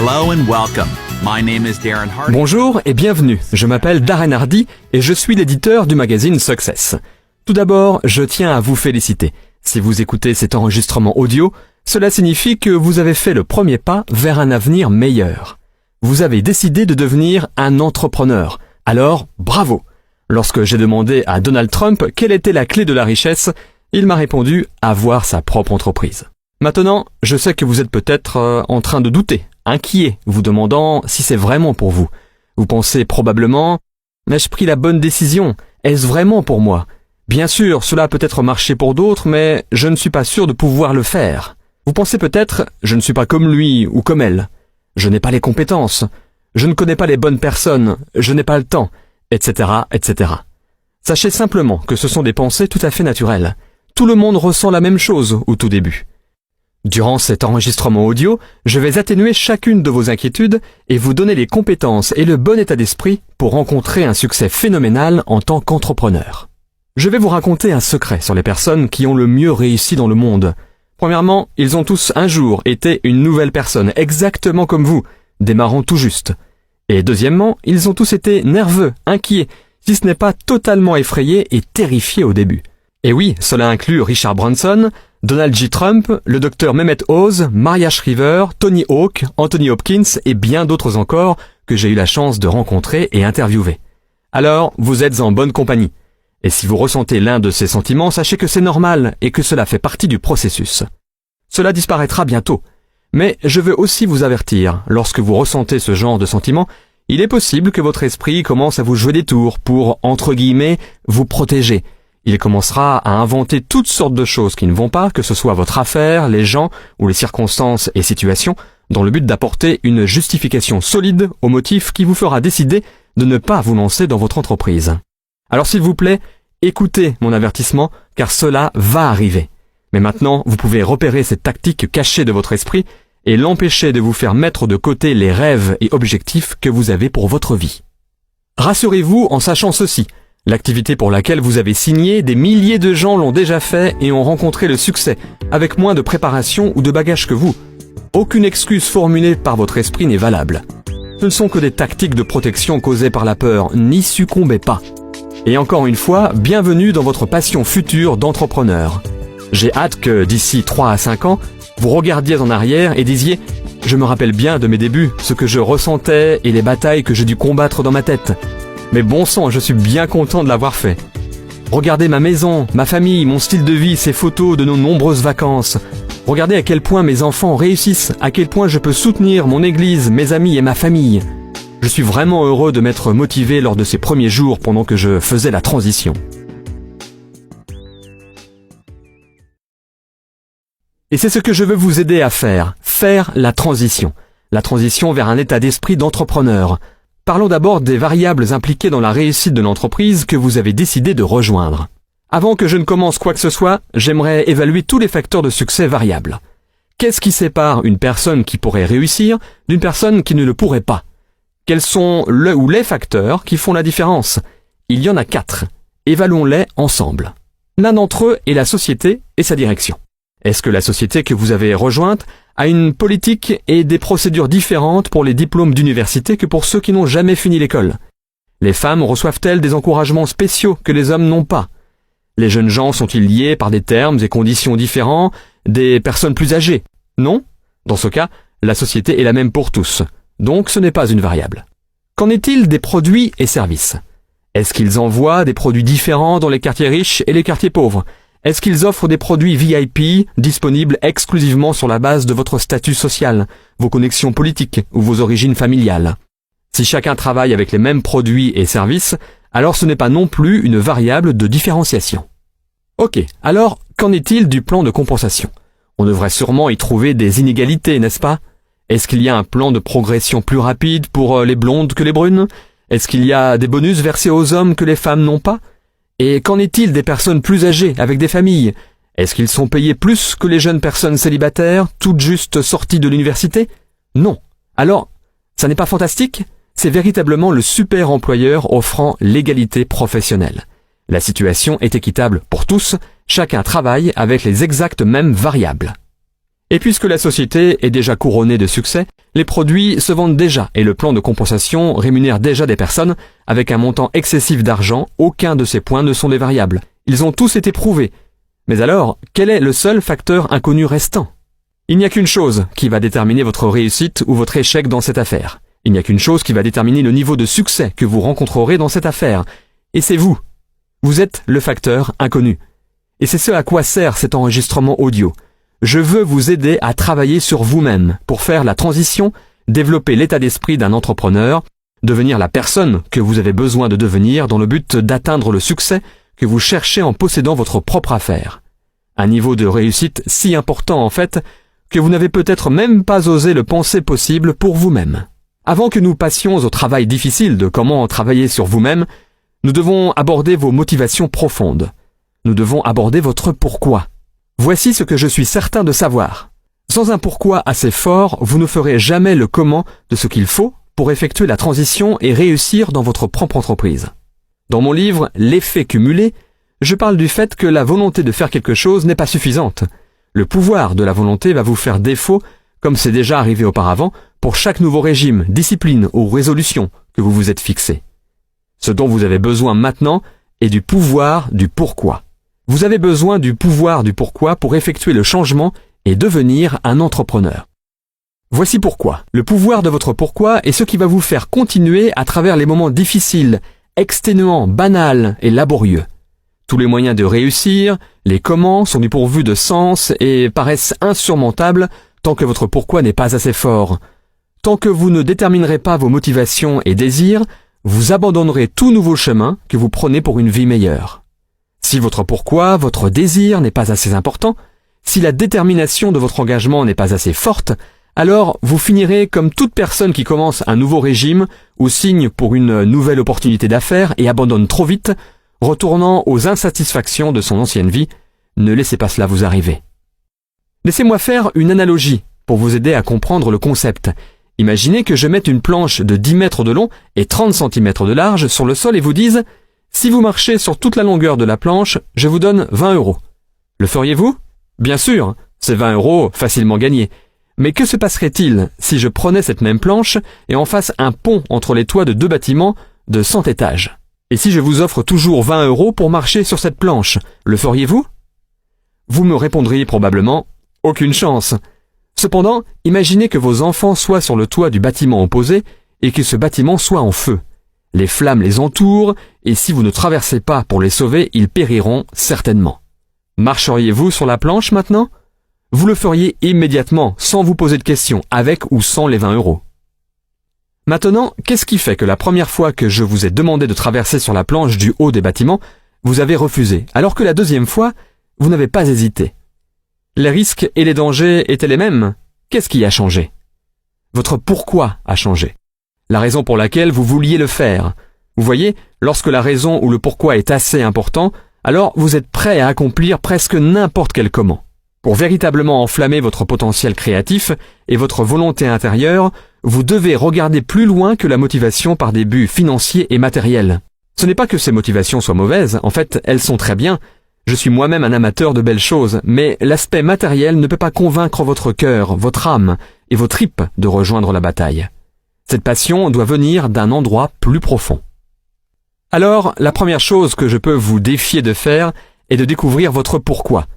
Hello and welcome. My name is Darren Hardy. Bonjour et bienvenue, je m'appelle Darren Hardy et je suis l'éditeur du magazine Success. Tout d'abord, je tiens à vous féliciter. Si vous écoutez cet enregistrement audio, cela signifie que vous avez fait le premier pas vers un avenir meilleur. Vous avez décidé de devenir un entrepreneur. Alors, bravo! Lorsque j'ai demandé à Donald Trump quelle était la clé de la richesse, il m'a répondu avoir sa propre entreprise. Maintenant, je sais que vous êtes peut-être en train de douter, inquiet, vous demandant si c'est vraiment pour vous. Vous pensez probablement « Ai-je pris la bonne décision? Est-ce vraiment pour moi ?» Bien sûr, cela a peut-être marché pour d'autres, mais je ne suis pas sûr de pouvoir le faire. Vous pensez peut-être « Je ne suis pas comme lui ou comme elle. Je n'ai pas les compétences. Je ne connais pas les bonnes personnes. Je n'ai pas le temps. » etc., etc. Sachez simplement que ce sont des pensées tout à fait naturelles. Tout le monde ressent la même chose au tout début. Durant cet enregistrement audio, je vais atténuer chacune de vos inquiétudes et vous donner les compétences et le bon état d'esprit pour rencontrer un succès phénoménal en tant qu'entrepreneur. Je vais vous raconter un secret sur les personnes qui ont le mieux réussi dans le monde. Premièrement, ils ont tous un jour été une nouvelle personne, exactement comme vous, démarrant tout juste. Et deuxièmement, ils ont tous été nerveux, inquiets, si ce n'est pas totalement effrayés et terrifiés au début. Et oui, cela inclut Richard Branson, Donald J. Trump, le docteur Mehmet Oz, Maria Shriver, Tony Hawk, Anthony Hopkins et bien d'autres encore que j'ai eu la chance de rencontrer et interviewer. Alors, vous êtes en bonne compagnie. Et si vous ressentez l'un de ces sentiments, sachez que c'est normal et que cela fait partie du processus. Cela disparaîtra bientôt. Mais je veux aussi vous avertir, lorsque vous ressentez ce genre de sentiment, il est possible que votre esprit commence à vous jouer des tours pour, entre guillemets, vous protéger. Il commencera à inventer toutes sortes de choses qui ne vont pas, que ce soit votre affaire, les gens ou les circonstances et situations, dans le but d'apporter une justification solide au motif qui vous fera décider de ne pas vous lancer dans votre entreprise. Alors s'il vous plaît, écoutez mon avertissement, car cela va arriver. Mais maintenant, vous pouvez repérer cette tactique cachée de votre esprit et l'empêcher de vous faire mettre de côté les rêves et objectifs que vous avez pour votre vie. Rassurez-vous en sachant ceci. L'activité pour laquelle vous avez signé, des milliers de gens l'ont déjà fait et ont rencontré le succès, avec moins de préparation ou de bagages que vous. Aucune excuse formulée par votre esprit n'est valable. Ce ne sont que des tactiques de protection causées par la peur, n'y succombez pas. Et encore une fois, bienvenue dans votre passion future d'entrepreneur. J'ai hâte que, d'ici 3 à 5 ans, vous regardiez en arrière et disiez « Je me rappelle bien de mes débuts, ce que je ressentais et les batailles que j'ai dû combattre dans ma tête. » Mais bon sang, je suis bien content de l'avoir fait. Regardez ma maison, ma famille, mon style de vie, ces photos de nos nombreuses vacances. Regardez à quel point mes enfants réussissent, à quel point je peux soutenir mon église, mes amis et ma famille. Je suis vraiment heureux de m'être motivé lors de ces premiers jours pendant que je faisais la transition. Et c'est ce que je veux vous aider à faire la transition. La transition vers un état d'esprit d'entrepreneur. Parlons d'abord des variables impliquées dans la réussite de l'entreprise que vous avez décidé de rejoindre. Avant que je ne commence quoi que ce soit, j'aimerais évaluer tous les facteurs de succès variables. Qu'est-ce qui sépare une personne qui pourrait réussir d'une personne qui ne le pourrait pas? Quels sont le ou les facteurs qui font la différence? Il y en a 4. Évaluons-les ensemble. L'un d'entre eux est la société et sa direction. Est-ce que la société que vous avez rejointe a une politique et des procédures différentes pour les diplômes d'université que pour ceux qui n'ont jamais fini l'école? Les femmes reçoivent-elles des encouragements spéciaux que les hommes n'ont pas? Les jeunes gens sont-ils liés par des termes et conditions différents des personnes plus âgées? Non? Dans ce cas, la société est la même pour tous. Donc ce n'est pas une variable. Qu'en est-il des produits et services? Est-ce qu'ils envoient des produits différents dans les quartiers riches et les quartiers pauvres? Est-ce qu'ils offrent des produits VIP disponibles exclusivement sur la base de votre statut social, vos connexions politiques ou vos origines familiales? Si chacun travaille avec les mêmes produits et services, alors ce n'est pas non plus une variable de différenciation. Ok, alors qu'en est-il du plan de compensation? On devrait sûrement y trouver des inégalités, n'est-ce pas? Est-ce qu'il y a un plan de progression plus rapide pour les blondes que les brunes? Est-ce qu'il y a des bonus versés aux hommes que les femmes n'ont pas? Et qu'en est-il des personnes plus âgées, avec des familles? Est-ce qu'ils sont payés plus que les jeunes personnes célibataires, toutes juste sorties de l'université? Non. Alors, ça n'est pas fantastique? C'est véritablement le super employeur offrant l'égalité professionnelle. La situation est équitable pour tous, chacun travaille avec les exactes mêmes variables. Et puisque la société est déjà couronnée de succès, les produits se vendent déjà et le plan de compensation rémunère déjà des personnes avec un montant excessif d'argent, aucun de ces points ne sont des variables. Ils ont tous été prouvés. Mais alors, quel est le seul facteur inconnu restant ? Il n'y a qu'une chose qui va déterminer votre réussite ou votre échec dans cette affaire. Il n'y a qu'une chose qui va déterminer le niveau de succès que vous rencontrerez dans cette affaire. Et c'est vous. Vous êtes le facteur inconnu. Et c'est ce à quoi sert cet enregistrement audio. Je veux vous aider à travailler sur vous-même pour faire la transition, développer l'état d'esprit d'un entrepreneur, devenir la personne que vous avez besoin de devenir dans le but d'atteindre le succès que vous cherchez en possédant votre propre affaire. Un niveau de réussite si important en fait que vous n'avez peut-être même pas osé le penser possible pour vous-même. Avant que nous passions au travail difficile de comment travailler sur vous-même, nous devons aborder vos motivations profondes. Nous devons aborder votre pourquoi. Voici ce que je suis certain de savoir. Sans un pourquoi assez fort, vous ne ferez jamais le comment de ce qu'il faut pour effectuer la transition et réussir dans votre propre entreprise. Dans mon livre « L'effet cumulé », je parle du fait que la volonté de faire quelque chose n'est pas suffisante. Le pouvoir de la volonté va vous faire défaut, comme c'est déjà arrivé auparavant, pour chaque nouveau régime, discipline ou résolution que vous vous êtes fixé. Ce dont vous avez besoin maintenant est du pouvoir du pourquoi. Vous avez besoin du pouvoir du pourquoi pour effectuer le changement et devenir un entrepreneur. Voici pourquoi. Le pouvoir de votre pourquoi est ce qui va vous faire continuer à travers les moments difficiles, exténuants, banals et laborieux. Tous les moyens de réussir, les comment sont dépourvus de sens et paraissent insurmontables tant que votre pourquoi n'est pas assez fort. Tant que vous ne déterminerez pas vos motivations et désirs, vous abandonnerez tout nouveau chemin que vous prenez pour une vie meilleure. Si votre pourquoi, votre désir n'est pas assez important, si la détermination de votre engagement n'est pas assez forte, alors vous finirez comme toute personne qui commence un nouveau régime ou signe pour une nouvelle opportunité d'affaires et abandonne trop vite, retournant aux insatisfactions de son ancienne vie. Ne laissez pas cela vous arriver. Laissez-moi faire une analogie pour vous aider à comprendre le concept. Imaginez que je mette une planche de 10 mètres de long et 30 cm de large sur le sol et vous dise « Si vous marchez sur toute la longueur de la planche, je vous donne 20 €. Le feriez-vous ? Bien sûr, c'est 20 € facilement gagnés. Mais que se passerait-il si je prenais cette même planche et en fasse un pont entre les toits de 2 bâtiments de 100 étages ? Et si je vous offre toujours 20 € pour marcher sur cette planche, le feriez-vous ? Vous me répondriez probablement « Aucune chance ». Cependant, imaginez que vos enfants soient sur le toit du bâtiment opposé et que ce bâtiment soit en feu. Les flammes les entourent et si vous ne traversez pas pour les sauver, ils périront certainement. Marcheriez-vous sur la planche maintenant ? Vous le feriez immédiatement, sans vous poser de questions, avec ou sans les 20 €. Maintenant, qu'est-ce qui fait que la première fois que je vous ai demandé de traverser sur la planche du haut des bâtiments, vous avez refusé, alors que la deuxième fois, vous n'avez pas hésité ? Les risques et les dangers étaient les mêmes. Qu'est-ce qui a changé ? Votre pourquoi a changé. La raison pour laquelle vous vouliez le faire. Vous voyez, lorsque la raison ou le pourquoi est assez important, alors vous êtes prêt à accomplir presque n'importe quel comment. Pour véritablement enflammer votre potentiel créatif et votre volonté intérieure, vous devez regarder plus loin que la motivation par des buts financiers et matériels. Ce n'est pas que ces motivations soient mauvaises, en fait, elles sont très bien. Je suis moi-même un amateur de belles choses, mais l'aspect matériel ne peut pas convaincre votre cœur, votre âme et vos tripes de rejoindre la bataille. Cette passion doit venir d'un endroit plus profond. Alors, la première chose que je peux vous défier de faire est de découvrir votre pourquoi.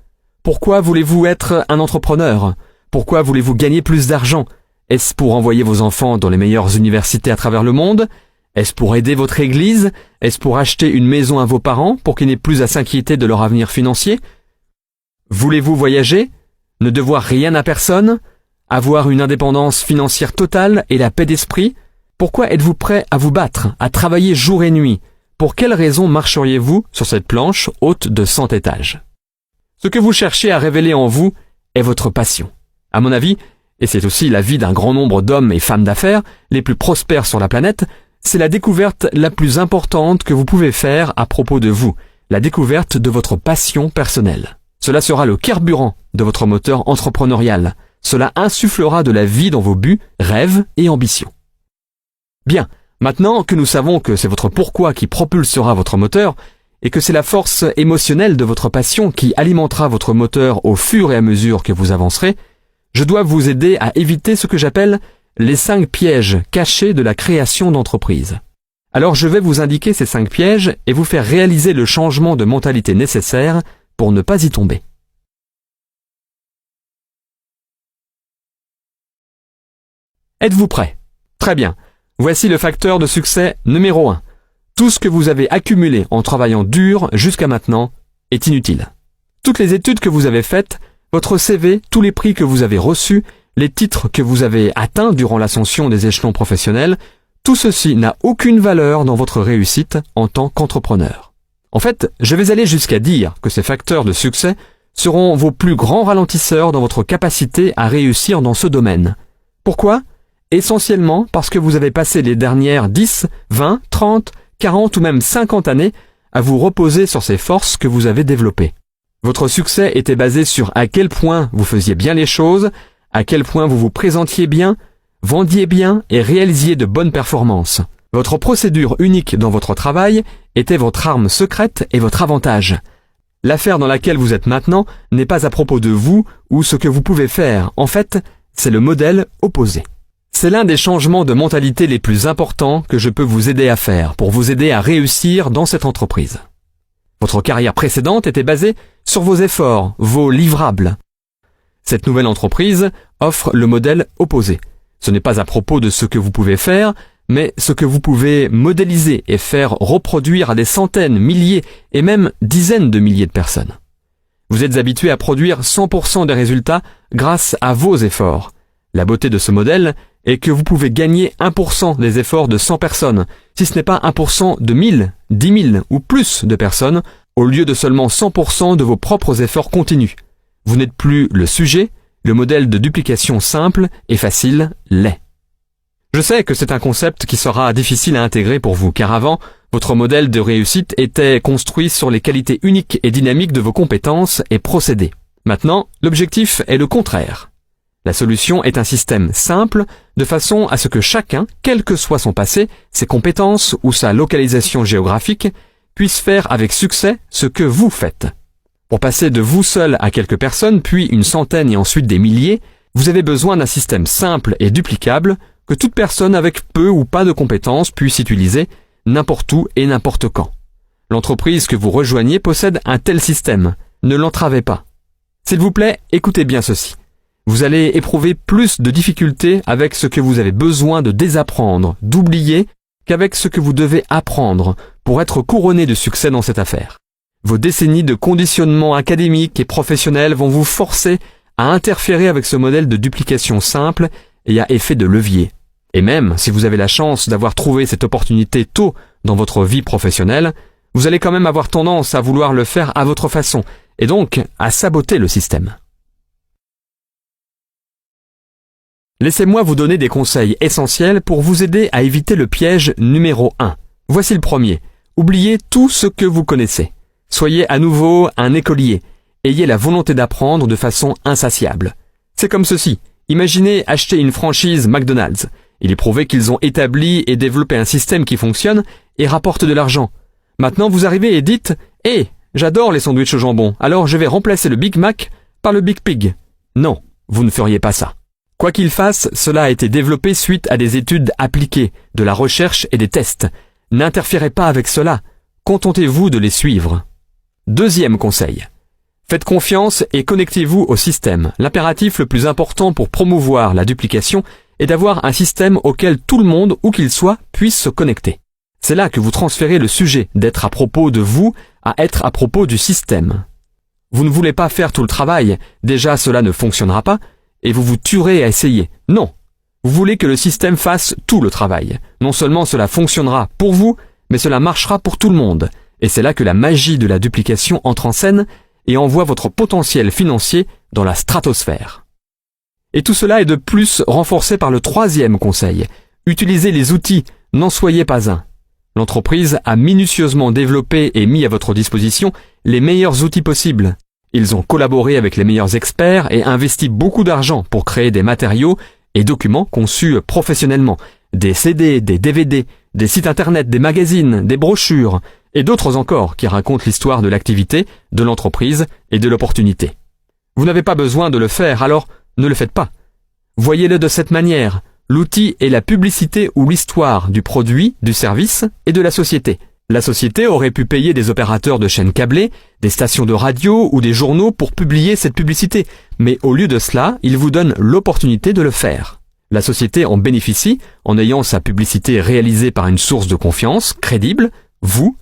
Pourquoi voulez-vous être un entrepreneur ? Pourquoi voulez-vous gagner plus d'argent ? Est-ce pour envoyer vos enfants dans les meilleures universités à travers le monde ? Est-ce pour aider votre église ? Est-ce pour acheter une maison à vos parents pour qu'ils n'aient plus à s'inquiéter de leur avenir financier ? Voulez-vous voyager ? Ne devoir rien à personne ? Avoir une indépendance financière totale et la paix d'esprit ? Pourquoi êtes-vous prêt à vous battre, à travailler jour et nuit ? Pour quelles raisons marcheriez-vous sur cette planche haute de 100 étages ? Ce que vous cherchez à révéler en vous est votre passion. À mon avis, et c'est aussi l'avis d'un grand nombre d'hommes et femmes d'affaires, les plus prospères sur la planète, c'est la découverte la plus importante que vous pouvez faire à propos de vous, la découverte de votre passion personnelle. Cela sera le carburant de votre moteur entrepreneurial. Cela insufflera de la vie dans vos buts, rêves et ambitions. Bien, maintenant que nous savons que c'est votre pourquoi qui propulsera votre moteur, et que c'est la force émotionnelle de votre passion qui alimentera votre moteur au fur et à mesure que vous avancerez, je dois vous aider à éviter ce que j'appelle les 5 pièges cachés de la création d'entreprise. Alors je vais vous indiquer ces 5 pièges et vous faire réaliser le changement de mentalité nécessaire pour ne pas y tomber. Êtes-vous prêts? Très bien. Voici le facteur de succès numéro 1. Tout ce que vous avez accumulé en travaillant dur jusqu'à maintenant est inutile. Toutes les études que vous avez faites, votre CV, tous les prix que vous avez reçus, les titres que vous avez atteints durant l'ascension des échelons professionnels, tout ceci n'a aucune valeur dans votre réussite en tant qu'entrepreneur. En fait, je vais aller jusqu'à dire que ces facteurs de succès seront vos plus grands ralentisseurs dans votre capacité à réussir dans ce domaine. Pourquoi? Essentiellement parce que vous avez passé les dernières 10, 20, 30, 40 ou même 50 années à vous reposer sur ces forces que vous avez développées. Votre succès était basé sur à quel point vous faisiez bien les choses, à quel point vous vous présentiez bien, vendiez bien et réalisiez de bonnes performances. Votre procédure unique dans votre travail était votre arme secrète et votre avantage. L'affaire dans laquelle vous êtes maintenant n'est pas à propos de vous ou ce que vous pouvez faire. En fait, c'est le modèle opposé. C'est l'un des changements de mentalité les plus importants que je peux vous aider à faire pour vous aider à réussir dans cette entreprise. Votre carrière précédente était basée sur vos efforts, vos livrables. Cette nouvelle entreprise offre le modèle opposé. Ce n'est pas à propos de ce que vous pouvez faire, mais ce que vous pouvez modéliser et faire reproduire à des centaines, milliers et même dizaines de milliers de personnes. Vous êtes habitué à produire 100% des résultats grâce à vos efforts. La beauté de ce modèle est que vous pouvez gagner 1% des efforts de 100 personnes, si ce n'est pas 1% de 1000, 10 000 ou plus de personnes, au lieu de seulement 100% de vos propres efforts continus. Vous n'êtes plus le sujet, le modèle de duplication simple et facile l'est. Je sais que c'est un concept qui sera difficile à intégrer pour vous, car avant, votre modèle de réussite était construit sur les qualités uniques et dynamiques de vos compétences et procédés. Maintenant, l'objectif est le contraire. La solution est un système simple, de façon à ce que chacun, quel que soit son passé, ses compétences ou sa localisation géographique, puisse faire avec succès ce que vous faites. Pour passer de vous seul à quelques personnes, puis une centaine et ensuite des milliers, vous avez besoin d'un système simple et duplicable que toute personne avec peu ou pas de compétences puisse utiliser n'importe où et n'importe quand. L'entreprise que vous rejoignez possède un tel système. Ne l'entravez pas. S'il vous plaît, écoutez bien ceci. Vous allez éprouver plus de difficultés avec ce que vous avez besoin de désapprendre, d'oublier, qu'avec ce que vous devez apprendre pour être couronné de succès dans cette affaire. Vos décennies de conditionnement académique et professionnel vont vous forcer à interférer avec ce modèle de duplication simple et à effet de levier. Et même si vous avez la chance d'avoir trouvé cette opportunité tôt dans votre vie professionnelle, vous allez quand même avoir tendance à vouloir le faire à votre façon et donc à saboter le système. Laissez-moi vous donner des conseils essentiels pour vous aider à éviter le piège numéro 1. Voici le premier. Oubliez tout ce que vous connaissez. Soyez à nouveau un écolier. Ayez la volonté d'apprendre de façon insatiable. C'est comme ceci. Imaginez acheter une franchise McDonald's. Il est prouvé qu'ils ont établi et développé un système qui fonctionne et rapporte de l'argent. Maintenant vous arrivez et dites « Hé, j'adore les sandwichs au jambon, alors je vais remplacer le Big Mac par le Big Pig. » Non, vous ne feriez pas ça. Quoi qu'il fasse, cela a été développé suite à des études appliquées, de la recherche et des tests. N'interférez pas avec cela. Contentez-vous de les suivre. Deuxième conseil. Faites confiance et connectez-vous au système. L'impératif le plus important pour promouvoir la duplication est d'avoir un système auquel tout le monde, où qu'il soit, puisse se connecter. C'est là que vous transférez le sujet d'être à propos de vous à être à propos du système. Vous ne voulez pas faire tout le travail, déjà cela ne fonctionnera pas, et vous vous tuerez à essayer. Non. Vous voulez que le système fasse tout le travail. Non seulement cela fonctionnera pour vous, mais cela marchera pour tout le monde. Et c'est là que la magie de la duplication entre en scène et envoie votre potentiel financier dans la stratosphère. Et tout cela est de plus renforcé par le troisième conseil. Utilisez les outils, n'en soyez pas un. L'entreprise a minutieusement développé et mis à votre disposition les meilleurs outils possibles. Ils ont collaboré avec les meilleurs experts et investi beaucoup d'argent pour créer des matériaux et documents conçus professionnellement, des CD, des DVD, des sites internet, des magazines, des brochures et d'autres encore qui racontent l'histoire de l'activité, de l'entreprise et de l'opportunité. Vous n'avez pas besoin de le faire, alors Ne le faites pas. Voyez-le de cette manière. L'outil est la publicité ou l'histoire du produit, du service et de la société. La société aurait pu payer des opérateurs de chaînes câblées, des stations de radio ou des journaux pour publier cette publicité, mais au lieu de cela, il vous donne l'opportunité de le faire. La société en bénéficie en ayant sa publicité réalisée par une source de confiance, crédible, vous,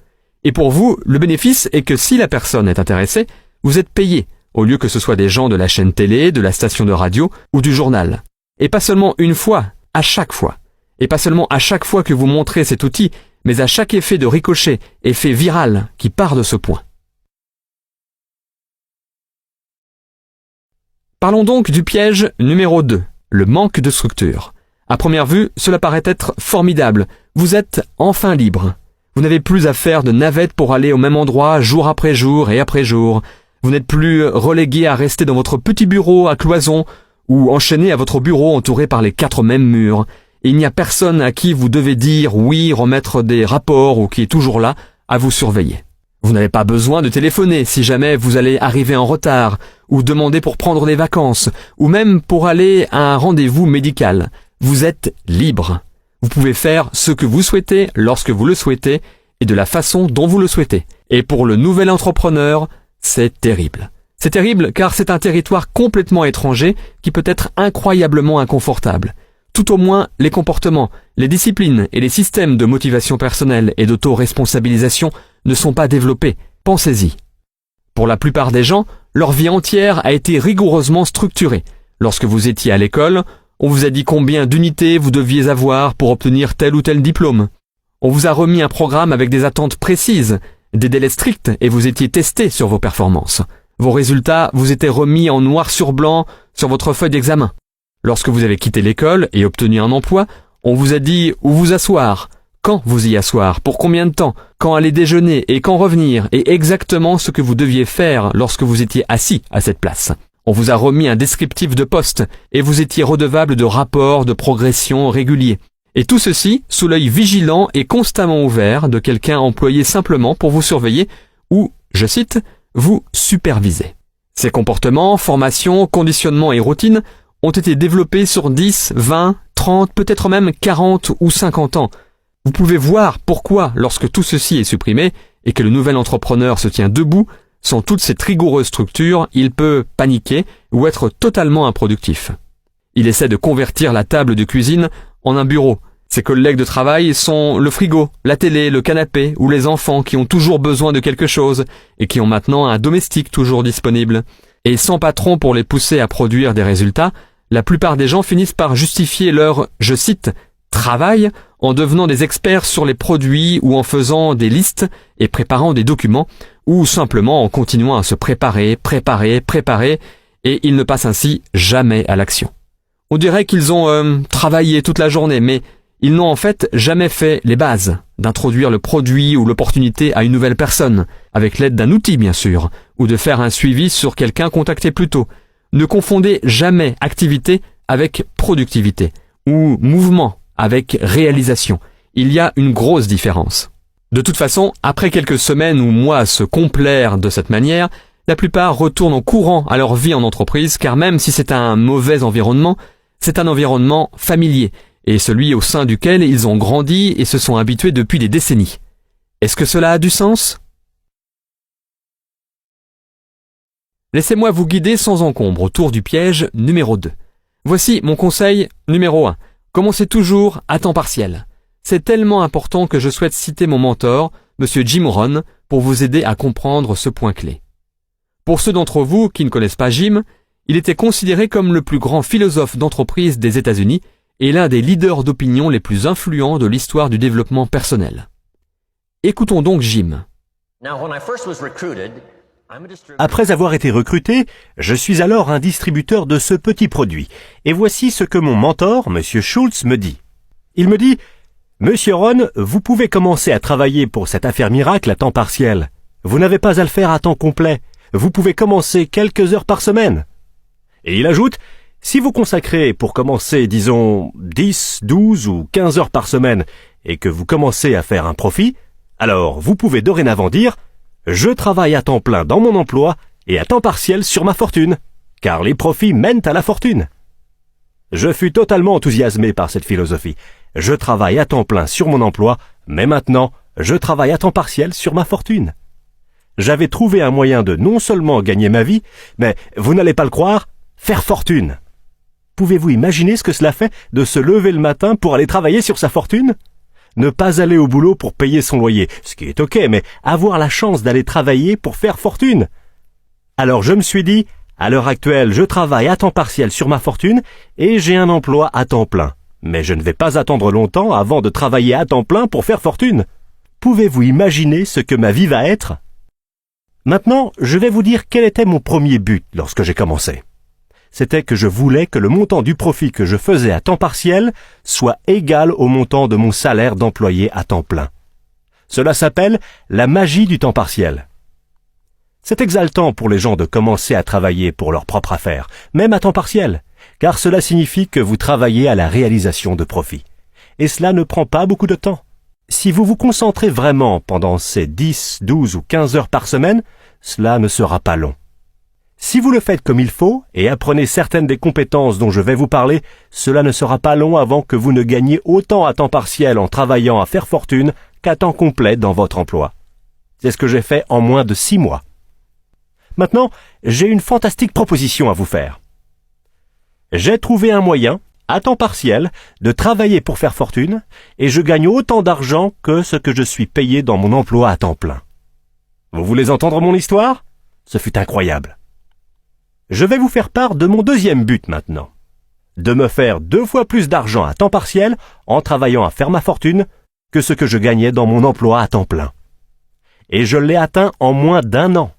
et pour vous, le bénéfice est que si la personne est intéressée, vous êtes payé, au lieu que ce soit des gens de la chaîne télé, de la station de radio ou du journal. Et pas seulement une fois, à chaque fois. Et pas seulement à chaque fois que vous montrez cet outil, mais à chaque effet de ricochet, effet viral qui part de ce point. Parlons donc du piège numéro 2, le manque de structure. À première vue, cela paraît être formidable. Vous êtes enfin libre. Vous n'avez plus à faire de navette pour aller au même endroit jour après jour et après jour. Vous n'êtes plus relégué à rester dans votre petit bureau à cloison ou enchaîné à votre bureau entouré par les 4 mêmes murs. Il n'y a personne à qui vous devez dire oui, remettre des rapports ou qui est toujours là à vous surveiller. Vous n'avez pas besoin de téléphoner si jamais vous allez arriver en retard ou demander pour prendre des vacances ou même pour aller à un rendez-vous médical. Vous êtes libre. Vous pouvez faire ce que vous souhaitez lorsque vous le souhaitez et de la façon dont vous le souhaitez. Et pour le nouvel entrepreneur, c'est terrible. C'est terrible car c'est un territoire complètement étranger qui peut être incroyablement inconfortable. Tout au moins, les comportements, les disciplines et les systèmes de motivation personnelle et d'auto-responsabilisation ne sont pas développés. Pensez-y. Pour la plupart des gens, leur vie entière a été rigoureusement structurée. Lorsque vous étiez à l'école, on vous a dit combien d'unités vous deviez avoir pour obtenir tel ou tel diplôme. On vous a remis un programme avec des attentes précises, des délais stricts et vous étiez testé sur vos performances. Vos résultats vous étaient remis en noir sur blanc sur votre feuille d'examen. Lorsque vous avez quitté l'école et obtenu un emploi, on vous a dit où vous asseoir, quand vous y asseoir, pour combien de temps, quand aller déjeuner et quand revenir, et exactement ce que vous deviez faire lorsque vous étiez assis à cette place. On vous a remis un descriptif de poste et vous étiez redevable de rapports de progression réguliers. Et tout ceci sous l'œil vigilant et constamment ouvert de quelqu'un employé simplement pour vous surveiller ou, je cite, vous superviser. Ces comportements, formations, conditionnements et routines ont été développés sur 10, 20, 30, peut-être même 40 ou 50 ans. Vous pouvez voir pourquoi, lorsque tout ceci est supprimé et que le nouvel entrepreneur se tient debout, sans toute cette rigoureuse structure, il peut paniquer ou être totalement improductif. Il essaie de convertir la table de cuisine en un bureau. Ses collègues de travail sont le frigo, la télé, le canapé ou les enfants qui ont toujours besoin de quelque chose et qui ont maintenant un domestique toujours disponible. Et sans patron pour les pousser à produire des résultats, la plupart des gens finissent par justifier leur, je cite, travail en devenant des experts sur les produits ou en faisant des listes et préparant des documents ou simplement en continuant à se préparer et ils ne passent ainsi jamais à l'action. On dirait qu'ils ont travaillé toute la journée mais ils n'ont en fait jamais fait les bases d'introduire le produit ou l'opportunité à une nouvelle personne avec l'aide d'un outil bien sûr ou de faire un suivi sur quelqu'un contacté plus tôt. Ne confondez jamais activité avec productivité ou mouvement avec réalisation. Il y a une grosse différence. De toute façon, après quelques semaines ou mois à se complaire de cette manière, la plupart retournent en courant à leur vie en entreprise car même si c'est un mauvais environnement, c'est un environnement familier et celui au sein duquel ils ont grandi et se sont habitués depuis des décennies. Est-ce que cela a du sens ? Laissez-moi vous guider sans encombre autour du piège numéro 2. Voici mon conseil numéro 1. Commencez toujours à temps partiel. C'est tellement important que je souhaite citer mon mentor, Monsieur Jim Rohn, pour vous aider à comprendre ce point clé. Pour ceux d'entre vous qui ne connaissent pas Jim, il était considéré comme le plus grand philosophe d'entreprise des États-Unis et l'un des leaders d'opinion les plus influents de l'histoire du développement personnel. Écoutons donc Jim. Après avoir été recruté, je suis alors un distributeur de ce petit produit. Et voici ce que mon mentor, M. Schultz, me dit. Il me dit « Monsieur Rohn, vous pouvez commencer à travailler pour cette affaire miracle à temps partiel. Vous n'avez pas à le faire à temps complet. Vous pouvez commencer quelques heures par semaine. » Et il ajoute « Si vous consacrez pour commencer, disons, 10, 12 ou 15 heures par semaine et que vous commencez à faire un profit, alors vous pouvez dorénavant dire « Je travaille à temps plein dans mon emploi et à temps partiel sur ma fortune. » car les profits mènent à la fortune. Je fus totalement enthousiasmé par cette philosophie. Je travaille à temps plein sur mon emploi, mais maintenant, je travaille à temps partiel sur ma fortune. J'avais trouvé un moyen de non seulement gagner ma vie, mais, vous n'allez pas le croire, faire fortune. Pouvez-vous imaginer ce que cela fait de se lever le matin pour aller travailler sur sa fortune ? Ne pas aller au boulot pour payer son loyer, ce qui est ok, mais avoir la chance d'aller travailler pour faire fortune. Alors je me suis dit, à l'heure actuelle, je travaille à temps partiel sur ma fortune et j'ai un emploi à temps plein. Mais je ne vais pas attendre longtemps avant de travailler à temps plein pour faire fortune. Pouvez-vous imaginer ce que ma vie va être ? Maintenant, je vais vous dire quel était mon premier but lorsque j'ai commencé. C'était que je voulais que le montant du profit que je faisais à temps partiel soit égal au montant de mon salaire d'employé à temps plein. Cela s'appelle la magie du temps partiel. C'est exaltant pour les gens de commencer à travailler pour leur propre affaire, même à temps partiel, car cela signifie que vous travaillez à la réalisation de profits. Et cela ne prend pas beaucoup de temps. Si vous vous concentrez vraiment pendant ces 10, 12 ou 15 heures par semaine, cela ne sera pas long. Si vous le faites comme il faut et apprenez certaines des compétences dont je vais vous parler, cela ne sera pas long avant que vous ne gagniez autant à temps partiel en travaillant à faire fortune qu'à temps complet dans votre emploi. C'est ce que j'ai fait en moins de 6 mois. Maintenant, j'ai une fantastique proposition à vous faire. J'ai trouvé un moyen, à temps partiel, de travailler pour faire fortune, et je gagne autant d'argent que ce que je suis payé dans mon emploi à temps plein. Vous voulez entendre mon histoire ? Ce fut incroyable. Je vais vous faire part de mon deuxième but maintenant. De me faire 2 fois plus d'argent à temps partiel en travaillant à faire ma fortune que ce que je gagnais dans mon emploi à temps plein. Et je l'ai atteint en moins d'1 an.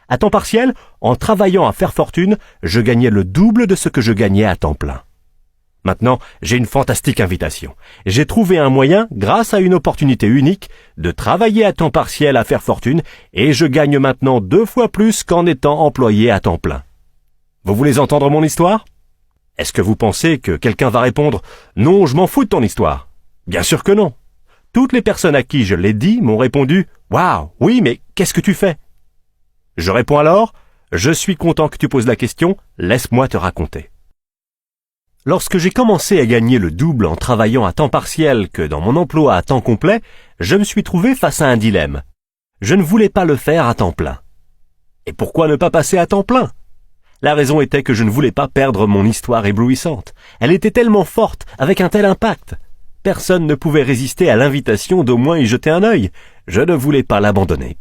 À temps partiel, en travaillant à faire fortune, je gagnais le double de ce que je gagnais à temps plein. Maintenant, j'ai une fantastique invitation. J'ai trouvé un moyen, grâce à une opportunité unique, de travailler à temps partiel à faire fortune et je gagne maintenant 2 fois plus qu'en étant employé à temps plein. Vous voulez entendre mon histoire ? Est-ce que vous pensez que quelqu'un va répondre « Non, je m'en fous de ton histoire ». Bien sûr que non. Toutes les personnes à qui je l'ai dit m'ont répondu « Waouh, oui, mais qu'est-ce que tu fais ?» Je réponds alors « Je suis content que tu poses la question, laisse-moi te raconter ». Lorsque j'ai commencé à gagner le double en travaillant à temps partiel que dans mon emploi à temps complet, je me suis trouvé face à un dilemme. Je ne voulais pas le faire à temps plein. Et pourquoi ne pas passer à temps plein ? La raison était que je ne voulais pas perdre mon histoire éblouissante. Elle était tellement forte, avec un tel impact. Personne ne pouvait résister à l'invitation d'au moins y jeter un œil. Je ne voulais pas l'abandonner.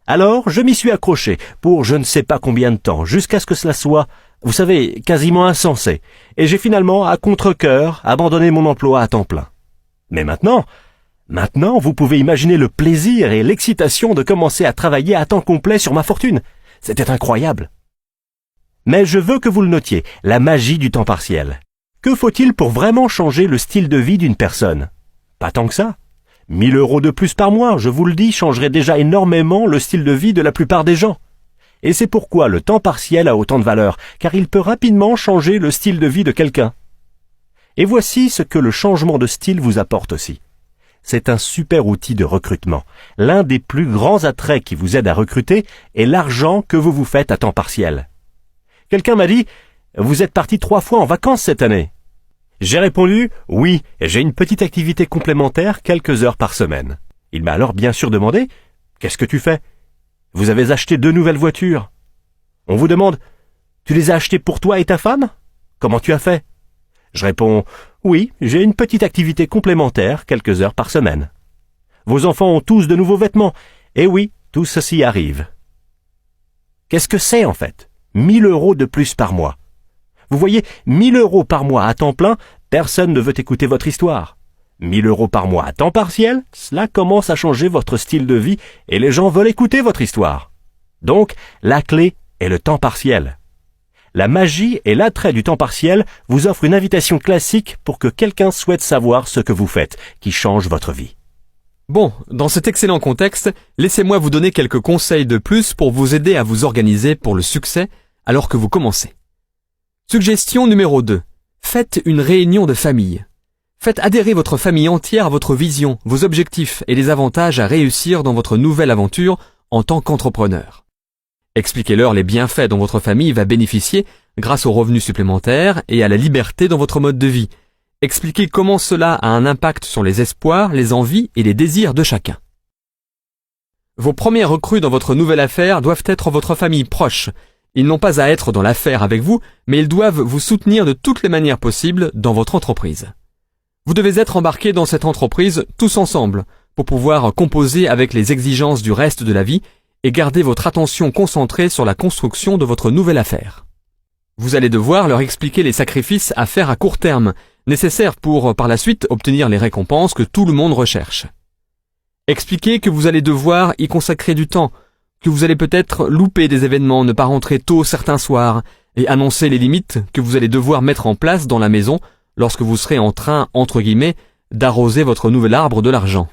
Alors, je m'y suis accroché pour je ne sais pas combien de temps, jusqu'à ce que cela soit, vous savez, quasiment insensé. Et j'ai finalement, à contre-cœur, abandonné mon emploi à temps plein. Mais maintenant, vous pouvez imaginer le plaisir et l'excitation de commencer à travailler à temps complet sur ma fortune. C'était incroyable. Mais je veux que vous le notiez, la magie du temps partiel. Que faut-il pour vraiment changer le style de vie d'une personne ? Pas tant que ça. 1 000 € de plus par mois, je vous le dis, changerait déjà énormément le style de vie de la plupart des gens. Et c'est pourquoi le temps partiel a autant de valeur, car il peut rapidement changer le style de vie de quelqu'un. Et voici ce que le changement de style vous apporte aussi. C'est un super outil de recrutement. L'un des plus grands attraits qui vous aide à recruter est l'argent que vous vous faites à temps partiel. Quelqu'un m'a dit « Vous êtes parti 3 fois en vacances cette année ?» J'ai répondu « Oui, j'ai une petite activité complémentaire quelques heures par semaine. » Il m'a alors bien sûr demandé « Qu'est-ce que tu fais ? Vous avez acheté 2 nouvelles voitures. » On vous demande « Tu les as achetées pour toi et ta femme ? Comment tu as fait ?» Je réponds « Oui, j'ai une petite activité complémentaire quelques heures par semaine. » Vos enfants ont tous de nouveaux vêtements. Et oui, tout ceci arrive. Qu'est-ce que c'est en fait ? 1 000 € de plus par mois. Vous voyez, 1 000 € par mois à temps plein, personne ne veut écouter votre histoire. 1 000 € par mois à temps partiel, cela commence à changer votre style de vie et les gens veulent écouter votre histoire. Donc, la clé est le temps partiel. La magie et l'attrait du temps partiel vous offrent une invitation classique pour que quelqu'un souhaite savoir ce que vous faites, qui change votre vie. Bon, dans cet excellent contexte, laissez-moi vous donner quelques conseils de plus pour vous aider à vous organiser pour le succès alors que vous commencez. Suggestion numéro 2. Faites une réunion de famille. Faites adhérer votre famille entière à votre vision, vos objectifs et les avantages à réussir dans votre nouvelle aventure en tant qu'entrepreneur. Expliquez-leur les bienfaits dont votre famille va bénéficier grâce aux revenus supplémentaires et à la liberté dans votre mode de vie. Expliquez comment cela a un impact sur les espoirs, les envies et les désirs de chacun. Vos premiers recrues dans votre nouvelle affaire doivent être votre famille proche. Ils n'ont pas à être dans l'affaire avec vous, mais ils doivent vous soutenir de toutes les manières possibles dans votre entreprise. Vous devez être embarqués dans cette entreprise tous ensemble pour pouvoir composer avec les exigences du reste de la vie et garder votre attention concentrée sur la construction de votre nouvelle affaire. Vous allez devoir leur expliquer les sacrifices à faire à court terme, nécessaires pour, par la suite, obtenir les récompenses que tout le monde recherche. Expliquez que vous allez devoir y consacrer du temps, que vous allez peut-être louper des événements, ne pas rentrer tôt certains soirs, et annoncer les limites que vous allez devoir mettre en place dans la maison lorsque vous serez en train, entre guillemets, d'arroser votre nouvel arbre de l'argent.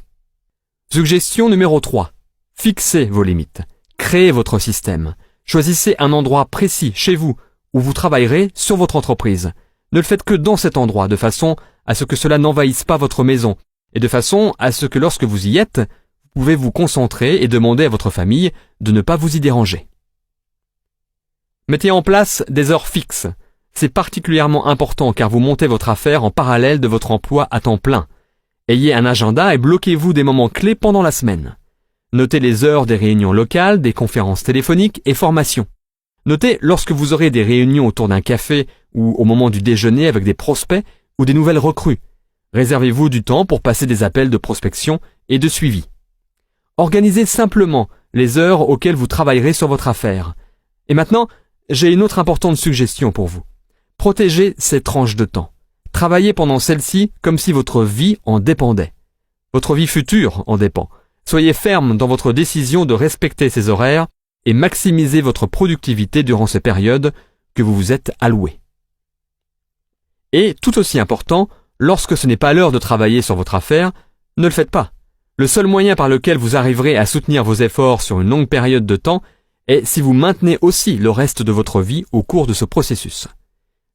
Suggestion numéro 3. Fixez vos limites. Créez votre système. Choisissez un endroit précis chez vous où vous travaillerez sur votre entreprise. Ne le faites que dans cet endroit, de façon à ce que cela n'envahisse pas votre maison, et de façon à ce que lorsque vous y êtes, vous pouvez vous concentrer et demander à votre famille de ne pas vous y déranger. Mettez en place des heures fixes. C'est particulièrement important car vous montez votre affaire en parallèle de votre emploi à temps plein. Ayez un agenda et bloquez-vous des moments clés pendant la semaine. Notez les heures des réunions locales, des conférences téléphoniques et formations. Notez lorsque vous aurez des réunions autour d'un café ou au moment du déjeuner avec des prospects ou des nouvelles recrues. Réservez-vous du temps pour passer des appels de prospection et de suivi. Organisez simplement les heures auxquelles vous travaillerez sur votre affaire. Et maintenant, j'ai une autre importante suggestion pour vous. Protégez ces tranches de temps. Travaillez pendant celles-ci comme si votre vie en dépendait. Votre vie future en dépend. Soyez ferme dans votre décision de respecter ces horaires et maximisez votre productivité durant ces périodes que vous vous êtes allouées. Et tout aussi important, lorsque ce n'est pas l'heure de travailler sur votre affaire, ne le faites pas. Le seul moyen par lequel vous arriverez à soutenir vos efforts sur une longue période de temps est si vous maintenez aussi le reste de votre vie au cours de ce processus.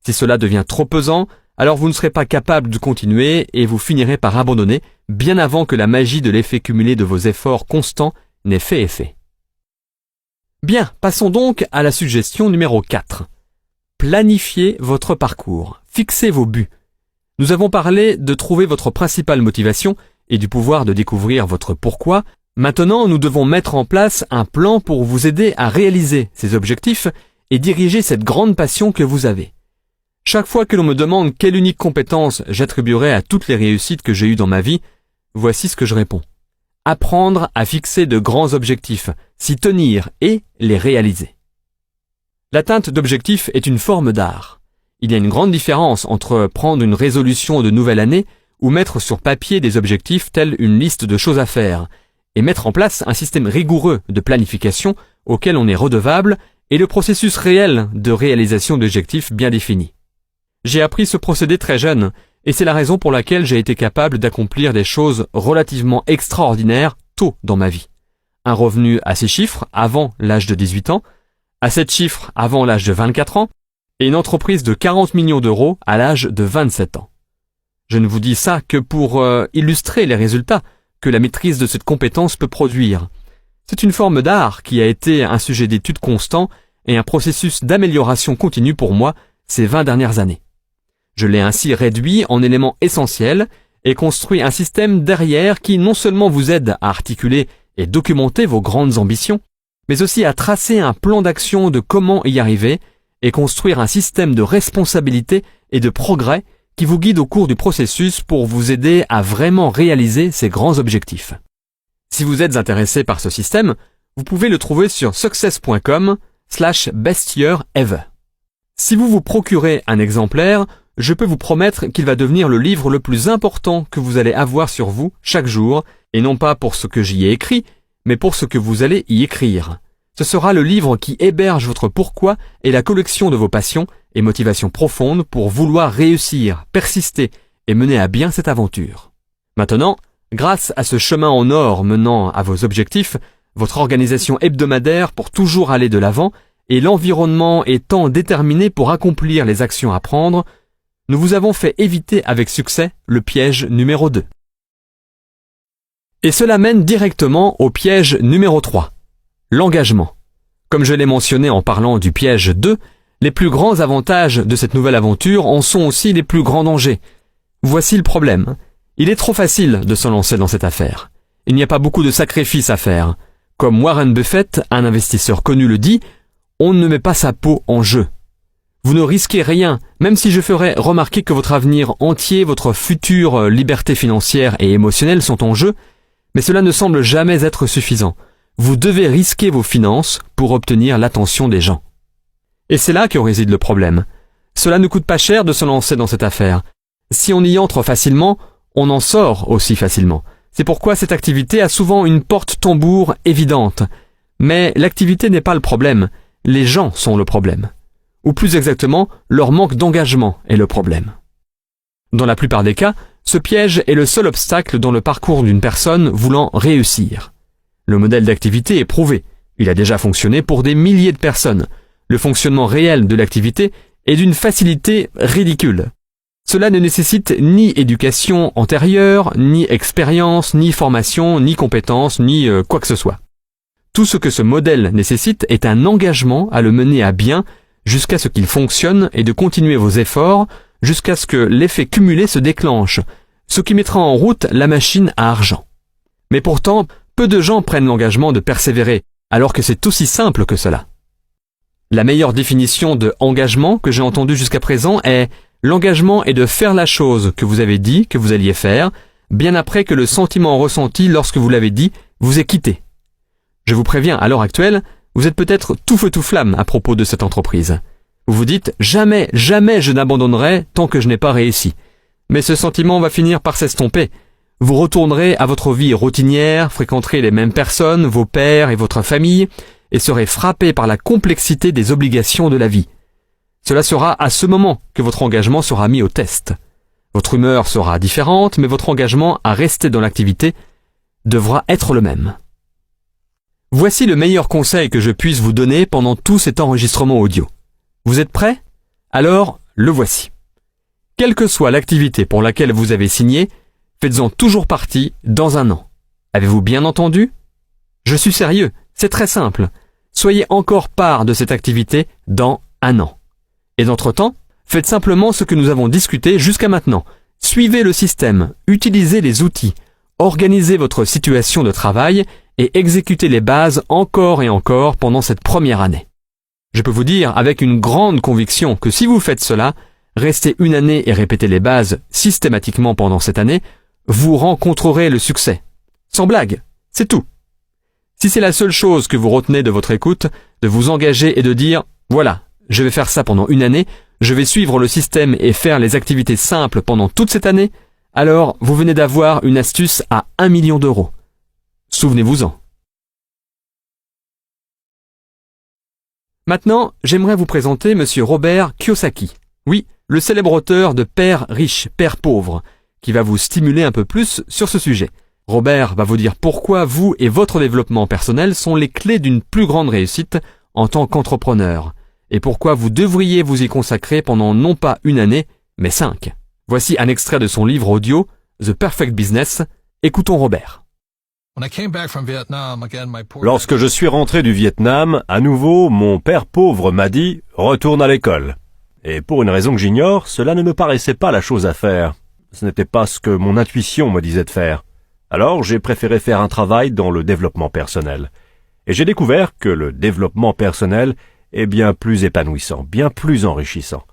Si cela devient trop pesant, alors vous ne serez pas capable de continuer et vous finirez par abandonner bien avant que la magie de l'effet cumulé de vos efforts constants n'ait fait effet. Bien, passons donc à la suggestion numéro 4. Planifiez votre parcours. Fixez vos buts. Nous avons parlé de trouver votre principale motivation et du pouvoir de découvrir votre pourquoi. Maintenant, nous devons mettre en place un plan pour vous aider à réaliser ces objectifs et diriger cette grande passion que vous avez. Chaque fois que l'on me demande quelle unique compétence j'attribuerai à toutes les réussites que j'ai eues dans ma vie, voici ce que je réponds. Apprendre à fixer de grands objectifs, s'y tenir et les réaliser. L'atteinte d'objectifs est une forme d'art. Il y a une grande différence entre prendre une résolution de nouvelle année ou mettre sur papier des objectifs tels une liste de choses à faire et mettre en place un système rigoureux de planification auquel on est redevable et le processus réel de réalisation d'objectifs bien définis. J'ai appris ce procédé très jeune et c'est la raison pour laquelle j'ai été capable d'accomplir des choses relativement extraordinaires tôt dans ma vie. Un revenu à 6 chiffres avant l'âge de 18 ans, à 7 chiffres avant l'âge de 24 ans, et une entreprise de 40 millions d'euros à l'âge de 27 ans. Je ne vous dis ça que pour illustrer les résultats que la maîtrise de cette compétence peut produire. C'est une forme d'art qui a été un sujet d'étude constant et un processus d'amélioration continue pour moi ces 20 dernières années. Je l'ai ainsi réduit en éléments essentiels et construit un système derrière qui non seulement vous aide à articuler et documenter vos grandes ambitions, mais aussi à tracer un plan d'action de comment y arriver et construire un système de responsabilité et de progrès qui vous guide au cours du processus pour vous aider à vraiment réaliser ces grands objectifs. Si vous êtes intéressé par ce système, vous pouvez le trouver sur success.com/bestyearever. Si vous vous procurez un exemplaire, je peux vous promettre qu'il va devenir le livre le plus important que vous allez avoir sur vous chaque jour, et non pas pour ce que j'y ai écrit, mais pour ce que vous allez y écrire. Ce sera le livre qui héberge votre pourquoi et la collection de vos passions et motivations profondes pour vouloir réussir, persister et mener à bien cette aventure. Maintenant, grâce à ce chemin en or menant à vos objectifs, votre organisation hebdomadaire pour toujours aller de l'avant et l'environnement étant déterminé pour accomplir les actions à prendre, nous vous avons fait éviter avec succès le piège numéro 2. Et cela mène directement au piège numéro 3. L'engagement. Comme je l'ai mentionné en parlant du piège 2, les plus grands avantages de cette nouvelle aventure en sont aussi les plus grands dangers. Voici le problème. Il est trop facile de se lancer dans cette affaire. Il n'y a pas beaucoup de sacrifices à faire. Comme Warren Buffett, un investisseur connu, le dit, on ne met pas sa peau en jeu. Vous ne risquez rien, même si je ferais remarquer que votre avenir entier, votre future liberté financière et émotionnelle sont en jeu, mais cela ne semble jamais être suffisant. Vous devez risquer vos finances pour obtenir l'attention des gens. Et c'est là que réside le problème. Cela ne coûte pas cher de se lancer dans cette affaire. Si on y entre facilement, on en sort aussi facilement. C'est pourquoi cette activité a souvent une porte-tambour évidente. Mais l'activité n'est pas le problème, les gens sont le problème. Ou plus exactement, leur manque d'engagement est le problème. Dans la plupart des cas, ce piège est le seul obstacle dans le parcours d'une personne voulant réussir. Le modèle d'activité est prouvé. Il a déjà fonctionné pour des milliers de personnes. Le fonctionnement réel de l'activité est d'une facilité ridicule. Cela ne nécessite ni éducation antérieure, ni expérience, ni formation, ni compétence, ni quoi que ce soit. Tout ce que ce modèle nécessite est un engagement à le mener à bien jusqu'à ce qu'il fonctionne et de continuer vos efforts jusqu'à ce que l'effet cumulé se déclenche, ce qui mettra en route la machine à argent. Mais pourtant, peu de gens prennent l'engagement de persévérer, alors que c'est aussi simple que cela. La meilleure définition de engagement que j'ai entendue jusqu'à présent est « l'engagement est de faire la chose que vous avez dit que vous alliez faire, bien après que le sentiment ressenti lorsque vous l'avez dit vous ait quitté. » Je vous préviens, à l'heure actuelle, vous êtes peut-être tout feu tout flamme à propos de cette entreprise. Vous vous dites « jamais, jamais je n'abandonnerai tant que je n'ai pas réussi ». Mais ce sentiment va finir par s'estomper. Vous retournerez à votre vie routinière, fréquenterez les mêmes personnes, vos pairs et votre famille, et serez frappé par la complexité des obligations de la vie. Cela sera à ce moment que votre engagement sera mis au test. Votre humeur sera différente, mais votre engagement à rester dans l'activité devra être le même. Voici le meilleur conseil que je puisse vous donner pendant tout cet enregistrement audio. Vous êtes prêts? Alors, le voici. Quelle que soit l'activité pour laquelle vous avez signé, faites-en toujours partie dans un an. Avez-vous bien entendu? Je suis sérieux, c'est très simple. Soyez encore part de cette activité dans un an. Et d'entre-temps, faites simplement ce que nous avons discuté jusqu'à maintenant. Suivez le système, utilisez les outils, organisez votre situation de travail et exécutez les bases encore et encore pendant cette première année. Je peux vous dire avec une grande conviction que si vous faites cela, restez une année et répétez les bases systématiquement pendant cette année, vous rencontrerez le succès. Sans blague, c'est tout. Si c'est la seule chose que vous retenez de votre écoute, de vous engager et de dire « Voilà, je vais faire ça pendant une année, je vais suivre le système et faire les activités simples pendant toute cette année », alors vous venez d'avoir une astuce à 1 million d'euros. Souvenez-vous-en. Maintenant, j'aimerais vous présenter M. Robert Kiyosaki. Oui, le célèbre auteur de Père riche, Père pauvre, qui va vous stimuler un peu plus sur ce sujet. Robert va vous dire pourquoi vous et votre développement personnel sont les clés d'une plus grande réussite en tant qu'entrepreneur, et pourquoi vous devriez vous y consacrer pendant non pas une année, mais 5. Voici un extrait de son livre audio, The Perfect Business. Écoutons Robert. Lorsque je suis rentré du Vietnam, à nouveau, mon père pauvre m'a dit « Retourne à l'école ». Et pour une raison que j'ignore, cela ne me paraissait pas la chose à faire. Ce n'était pas ce que mon intuition me disait de faire. Alors j'ai préféré faire un travail dans le développement personnel. Et j'ai découvert que le développement personnel est bien plus épanouissant, bien plus enrichissant.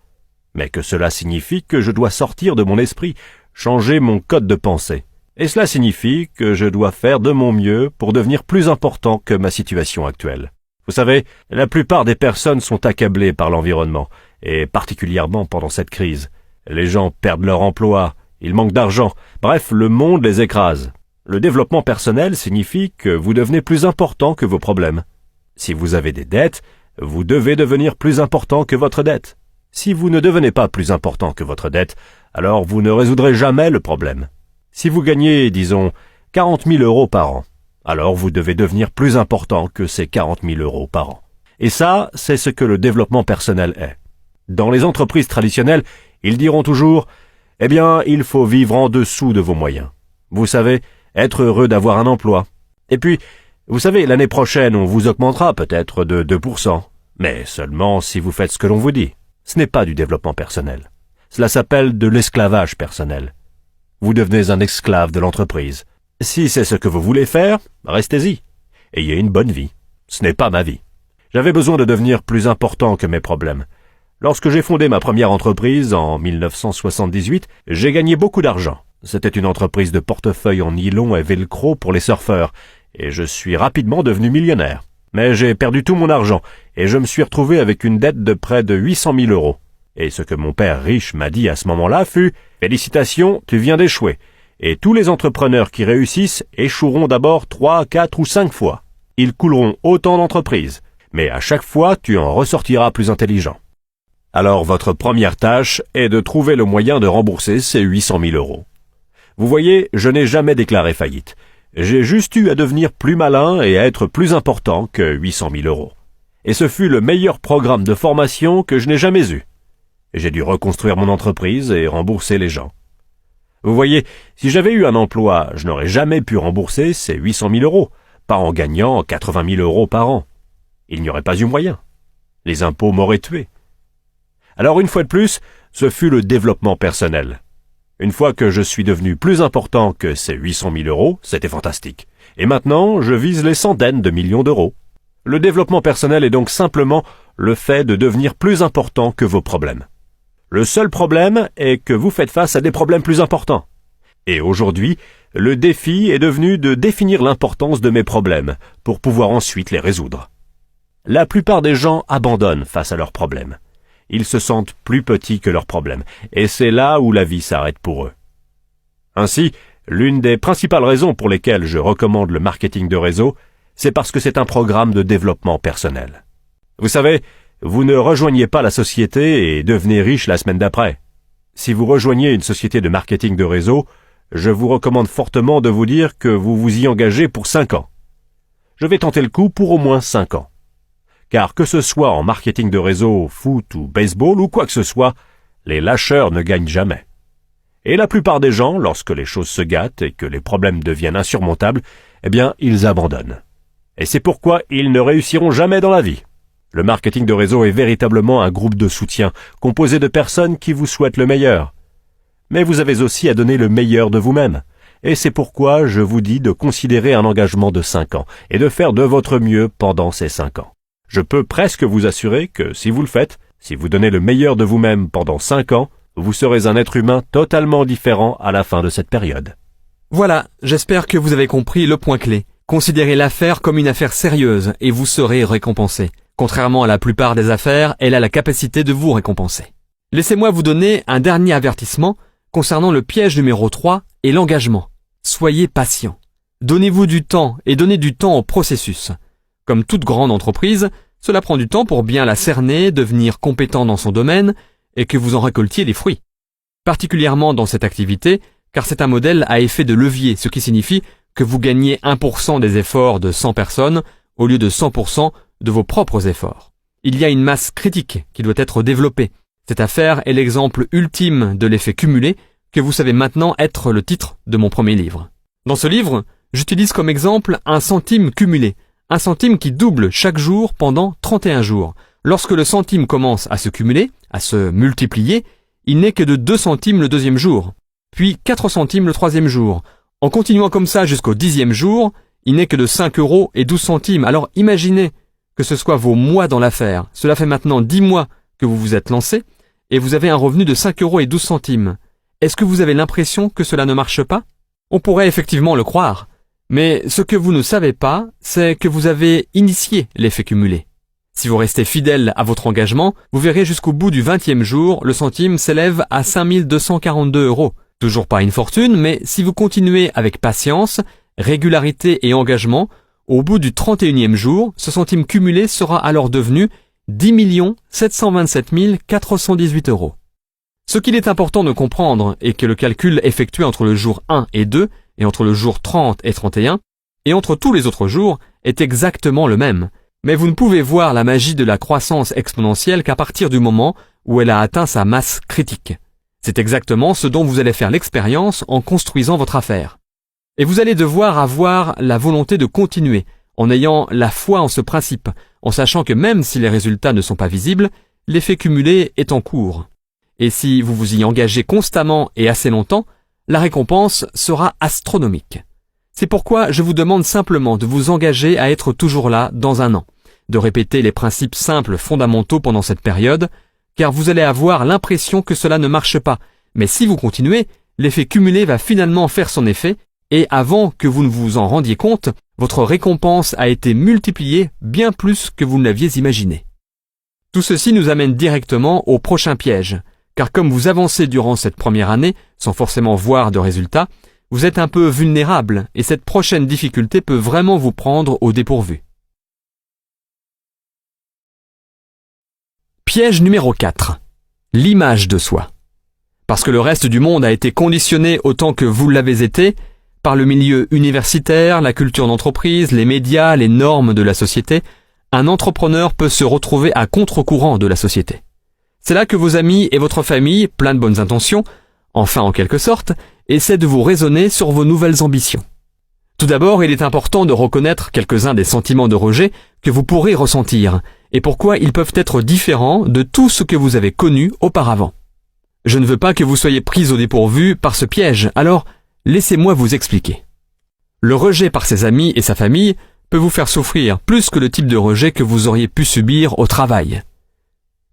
Mais que cela signifie que je dois sortir de mon esprit, changer mon code de pensée. Et cela signifie que je dois faire de mon mieux pour devenir plus important que ma situation actuelle. Vous savez, la plupart des personnes sont accablées par l'environnement, et particulièrement pendant cette crise. Les gens perdent leur emploi, ils manquent d'argent, bref, le monde les écrase. Le développement personnel signifie que vous devenez plus important que vos problèmes. Si vous avez des dettes, vous devez devenir plus important que votre dette. Si vous ne devenez pas plus important que votre dette, alors vous ne résoudrez jamais le problème. Si vous gagnez, disons, 40 000 euros par an, alors vous devez devenir plus important que ces 40 000 euros par an. Et ça, c'est ce que le développement personnel est. Dans les entreprises traditionnelles, ils diront toujours « Eh bien, il faut vivre en dessous de vos moyens. Vous savez, être heureux d'avoir un emploi. Et puis, Vous savez, l'année prochaine, on vous augmentera peut-être de 2%, mais seulement si vous faites ce que l'on vous dit. Ce n'est pas du développement personnel. Cela s'appelle de l'esclavage personnel. Vous devenez un esclave de l'entreprise. Si c'est ce que vous voulez faire, restez-y. Ayez une bonne vie. Ce n'est pas ma vie. J'avais besoin de devenir plus important que mes problèmes. Lorsque j'ai fondé ma première entreprise en 1978, j'ai gagné beaucoup d'argent. C'était une entreprise de portefeuille en nylon et velcro pour les surfeurs, et je suis rapidement devenu millionnaire. Mais j'ai perdu tout mon argent, et je me suis retrouvé avec une dette de près de 800 000 euros. Et ce que mon père riche m'a dit à ce moment-là fut « Félicitations, tu viens d'échouer. Et tous les entrepreneurs qui réussissent échoueront d'abord 3, 4 ou 5 fois. Ils couleront autant d'entreprises, mais à chaque fois tu en ressortiras plus intelligent. Alors votre première tâche est de trouver le moyen de rembourser ces 800 000 euros. Vous voyez, je n'ai jamais déclaré faillite. J'ai juste eu à devenir plus malin et à être plus important que 800 000 euros. Et ce fut le meilleur programme de formation que je n'ai jamais eu. J'ai dû reconstruire mon entreprise et rembourser les gens. Vous voyez, si j'avais eu un emploi, je n'aurais jamais pu rembourser ces 800 000 euros, pas en gagnant 80 000 euros par an. Il n'y aurait pas eu moyen. Les impôts m'auraient tué. Alors une fois de plus, ce fut le développement personnel. Une fois que je suis devenu plus important que ces 800 000 euros, c'était fantastique. Et maintenant, je vise les centaines de millions d'euros. Le développement personnel est donc simplement le fait de devenir plus important que vos problèmes. Le seul problème est que vous faites face à des problèmes plus importants. Et aujourd'hui, le défi est devenu de définir l'importance de mes problèmes pour pouvoir ensuite les résoudre. La plupart des gens abandonnent face à leurs problèmes. Ils se sentent plus petits que leurs problèmes, et c'est là où la vie s'arrête pour eux. Ainsi, l'une des principales raisons pour lesquelles je recommande le marketing de réseau, c'est parce que c'est un programme de développement personnel. Vous savez, vous ne rejoignez pas la société et devenez riche la semaine d'après. Si vous rejoignez une société de marketing de réseau, je vous recommande fortement de vous dire que vous vous y engagez pour 5 ans. Je vais tenter le coup pour au moins 5 ans. Car que ce soit en marketing de réseau, foot ou baseball ou quoi que ce soit, les lâcheurs ne gagnent jamais. Et la plupart des gens, lorsque les choses se gâtent et que les problèmes deviennent insurmontables, eh bien, ils abandonnent. Et c'est pourquoi ils ne réussiront jamais dans la vie. Le marketing de réseau est véritablement un groupe de soutien, composé de personnes qui vous souhaitent le meilleur. Mais vous avez aussi à donner le meilleur de vous-même. Et c'est pourquoi je vous dis de considérer un engagement de 5 ans et de faire de votre mieux pendant ces 5 ans. Je peux presque vous assurer que si vous le faites, si vous donnez le meilleur de vous-même pendant 5 ans, vous serez un être humain totalement différent à la fin de cette période. Voilà, j'espère que vous avez compris le point clé. Considérez l'affaire comme une affaire sérieuse et vous serez récompensé. Contrairement à la plupart des affaires, elle a la capacité de vous récompenser. Laissez-moi vous donner un dernier avertissement concernant le piège numéro 3 et l'engagement. Soyez patient. Donnez-vous du temps et donnez du temps au processus. Comme toute grande entreprise, cela prend du temps pour bien la cerner, devenir compétent dans son domaine et que vous en récoltiez les fruits. Particulièrement dans cette activité, car c'est un modèle à effet de levier, ce qui signifie que vous gagnez 1% des efforts de 100 personnes au lieu de 100% de vos propres efforts. Il y a une masse critique qui doit être développée. Cette affaire est l'exemple ultime de l'effet cumulé que vous savez maintenant être le titre de mon premier livre. Dans ce livre, j'utilise comme exemple un centime cumulé. Un centime qui double chaque jour pendant 31 jours. Lorsque le centime commence à se cumuler, à se multiplier, il n'est que de 2 centimes le 2e jour, puis 4 centimes le 3e jour. En continuant comme ça jusqu'au 10e jour, il n'est que de 5 euros et 12 centimes. Alors imaginez que ce soit vos mois dans l'affaire. Cela fait maintenant 10 mois que vous vous êtes lancé et vous avez un revenu de 5 euros et 12 centimes. Est-ce que vous avez l'impression que cela ne marche pas? On pourrait effectivement le croire. Mais ce que vous ne savez pas, c'est que vous avez initié l'effet cumulé. Si vous restez fidèle à votre engagement, vous verrez jusqu'au bout du 20e jour, le centime s'élève à 5 242 euros. Toujours pas une fortune, mais si vous continuez avec patience, régularité et engagement, au bout du 31e jour, ce centime cumulé sera alors devenu 10 727 418 euros. Ce qu'il est important de comprendre est que le calcul effectué entre le jour 1 et 2 et entre le jour 30 et 31, et entre tous les autres jours, est exactement le même. Mais vous ne pouvez voir la magie de la croissance exponentielle qu'à partir du moment où elle a atteint sa masse critique. C'est exactement ce dont vous allez faire l'expérience en construisant votre affaire. Et vous allez devoir avoir la volonté de continuer, en ayant la foi en ce principe, en sachant que même si les résultats ne sont pas visibles, l'effet cumulé est en cours. Et si vous vous y engagez constamment et assez longtemps, la récompense sera astronomique. C'est pourquoi je vous demande simplement de vous engager à être toujours là dans un an, de répéter les principes simples fondamentaux pendant cette période, car vous allez avoir l'impression que cela ne marche pas. Mais si vous continuez, l'effet cumulé va finalement faire son effet, et avant que vous ne vous en rendiez compte, votre récompense a été multipliée bien plus que vous ne l'aviez imaginé. Tout ceci nous amène directement au prochain piège, car comme vous avancez durant cette première année, sans forcément voir de résultats, vous êtes un peu vulnérable, et cette prochaine difficulté peut vraiment vous prendre au dépourvu. Piège numéro 4. L'image de soi. Parce que le reste du monde a été conditionné autant que vous l'avez été, par le milieu universitaire, la culture d'entreprise, les médias, les normes de la société, un entrepreneur peut se retrouver à contre-courant de la société. C'est là que vos amis et votre famille, plein de bonnes intentions, enfin en quelque sorte, essaient de vous raisonner sur vos nouvelles ambitions. Tout d'abord, il est important de reconnaître quelques-uns des sentiments de rejet que vous pourrez ressentir, et pourquoi ils peuvent être différents de tout ce que vous avez connu auparavant. Je ne veux pas que vous soyez pris au dépourvu par ce piège, alors laissez-moi vous expliquer. Le rejet par ses amis et sa famille peut vous faire souffrir plus que le type de rejet que vous auriez pu subir au travail.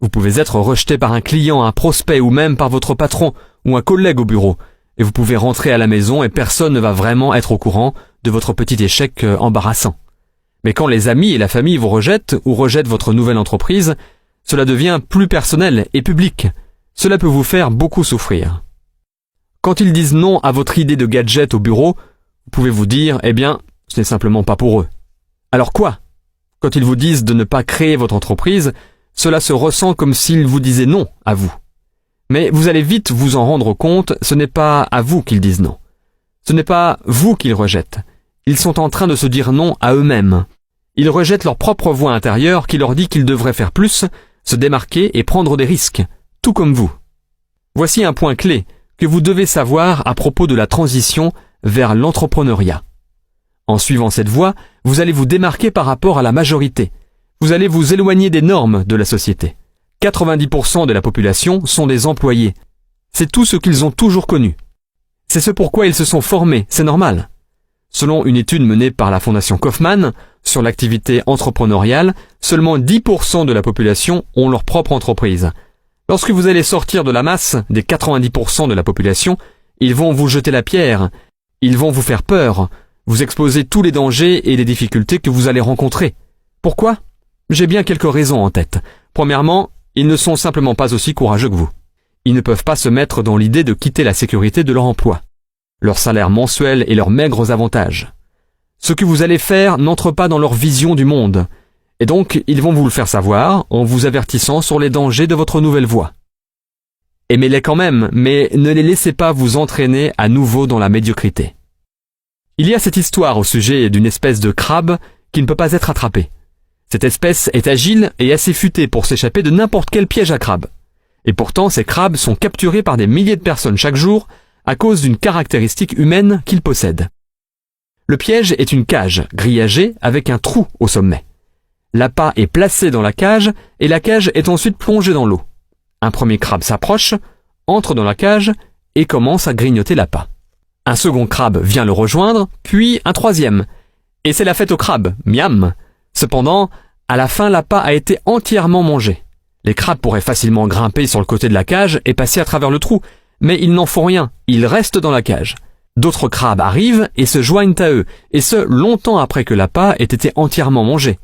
Vous pouvez être rejeté par un client, un prospect ou même par votre patron ou un collègue au bureau, et vous pouvez rentrer à la maison et personne ne va vraiment être au courant de votre petit échec embarrassant. Mais quand les amis et la famille vous rejettent ou rejettent votre nouvelle entreprise, cela devient plus personnel et public. Cela peut vous faire beaucoup souffrir. Quand ils disent non à votre idée de gadget au bureau, vous pouvez vous dire, eh bien, ce n'est simplement pas pour eux. Alors quoi? Quand ils vous disent de ne pas créer votre entreprise, cela se ressent comme s'ils vous disaient non à vous. Mais vous allez vite vous en rendre compte, ce n'est pas à vous qu'ils disent non. Ce n'est pas vous qu'ils rejettent. Ils sont en train de se dire non à eux-mêmes. Ils rejettent leur propre voix intérieure qui leur dit qu'ils devraient faire plus, se démarquer et prendre des risques, tout comme vous. Voici un point clé que vous devez savoir à propos de la transition vers l'entrepreneuriat. En suivant cette voie, vous allez vous démarquer par rapport à la majorité. Vous allez vous éloigner des normes de la société. 90% de la population sont des employés. C'est tout ce qu'ils ont toujours connu. C'est ce pourquoi ils se sont formés, c'est normal. Selon une étude menée par la Fondation Kauffman sur l'activité entrepreneuriale, seulement 10% de la population ont leur propre entreprise. Lorsque vous allez sortir de la masse des 90% de la population, ils vont vous jeter la pierre, ils vont vous faire peur, vous exposer tous les dangers et les difficultés que vous allez rencontrer. Pourquoi? J'ai bien quelques raisons en tête. Premièrement, ils ne sont simplement pas aussi courageux que vous. Ils ne peuvent pas se mettre dans l'idée de quitter la sécurité de leur emploi, leur salaire mensuel et leurs maigres avantages. Ce que vous allez faire n'entre pas dans leur vision du monde, et donc ils vont vous le faire savoir en vous avertissant sur les dangers de votre nouvelle voie. Aimez-les quand même, mais ne les laissez pas vous entraîner à nouveau dans la médiocrité. Il y a cette histoire au sujet d'une espèce de crabe qui ne peut pas être attrapée. Cette espèce est agile et assez futée pour s'échapper de n'importe quel piège à crabe. Et pourtant, ces crabes sont capturés par des milliers de personnes chaque jour à cause d'une caractéristique humaine qu'ils possèdent. Le piège est une cage grillagée avec un trou au sommet. L'appât est placé dans la cage et la cage est ensuite plongée dans l'eau. Un premier crabe s'approche, entre dans la cage et commence à grignoter l'appât. Un second crabe vient le rejoindre, puis un troisième. Et c'est la fête au crabe, miam. Cependant, à la fin, l'appât a été entièrement mangé. Les crabes pourraient facilement grimper sur le côté de la cage et passer à travers le trou, mais ils n'en font rien, ils restent dans la cage. D'autres crabes arrivent et se joignent à eux, et ce, longtemps après que l'appât ait été entièrement mangé.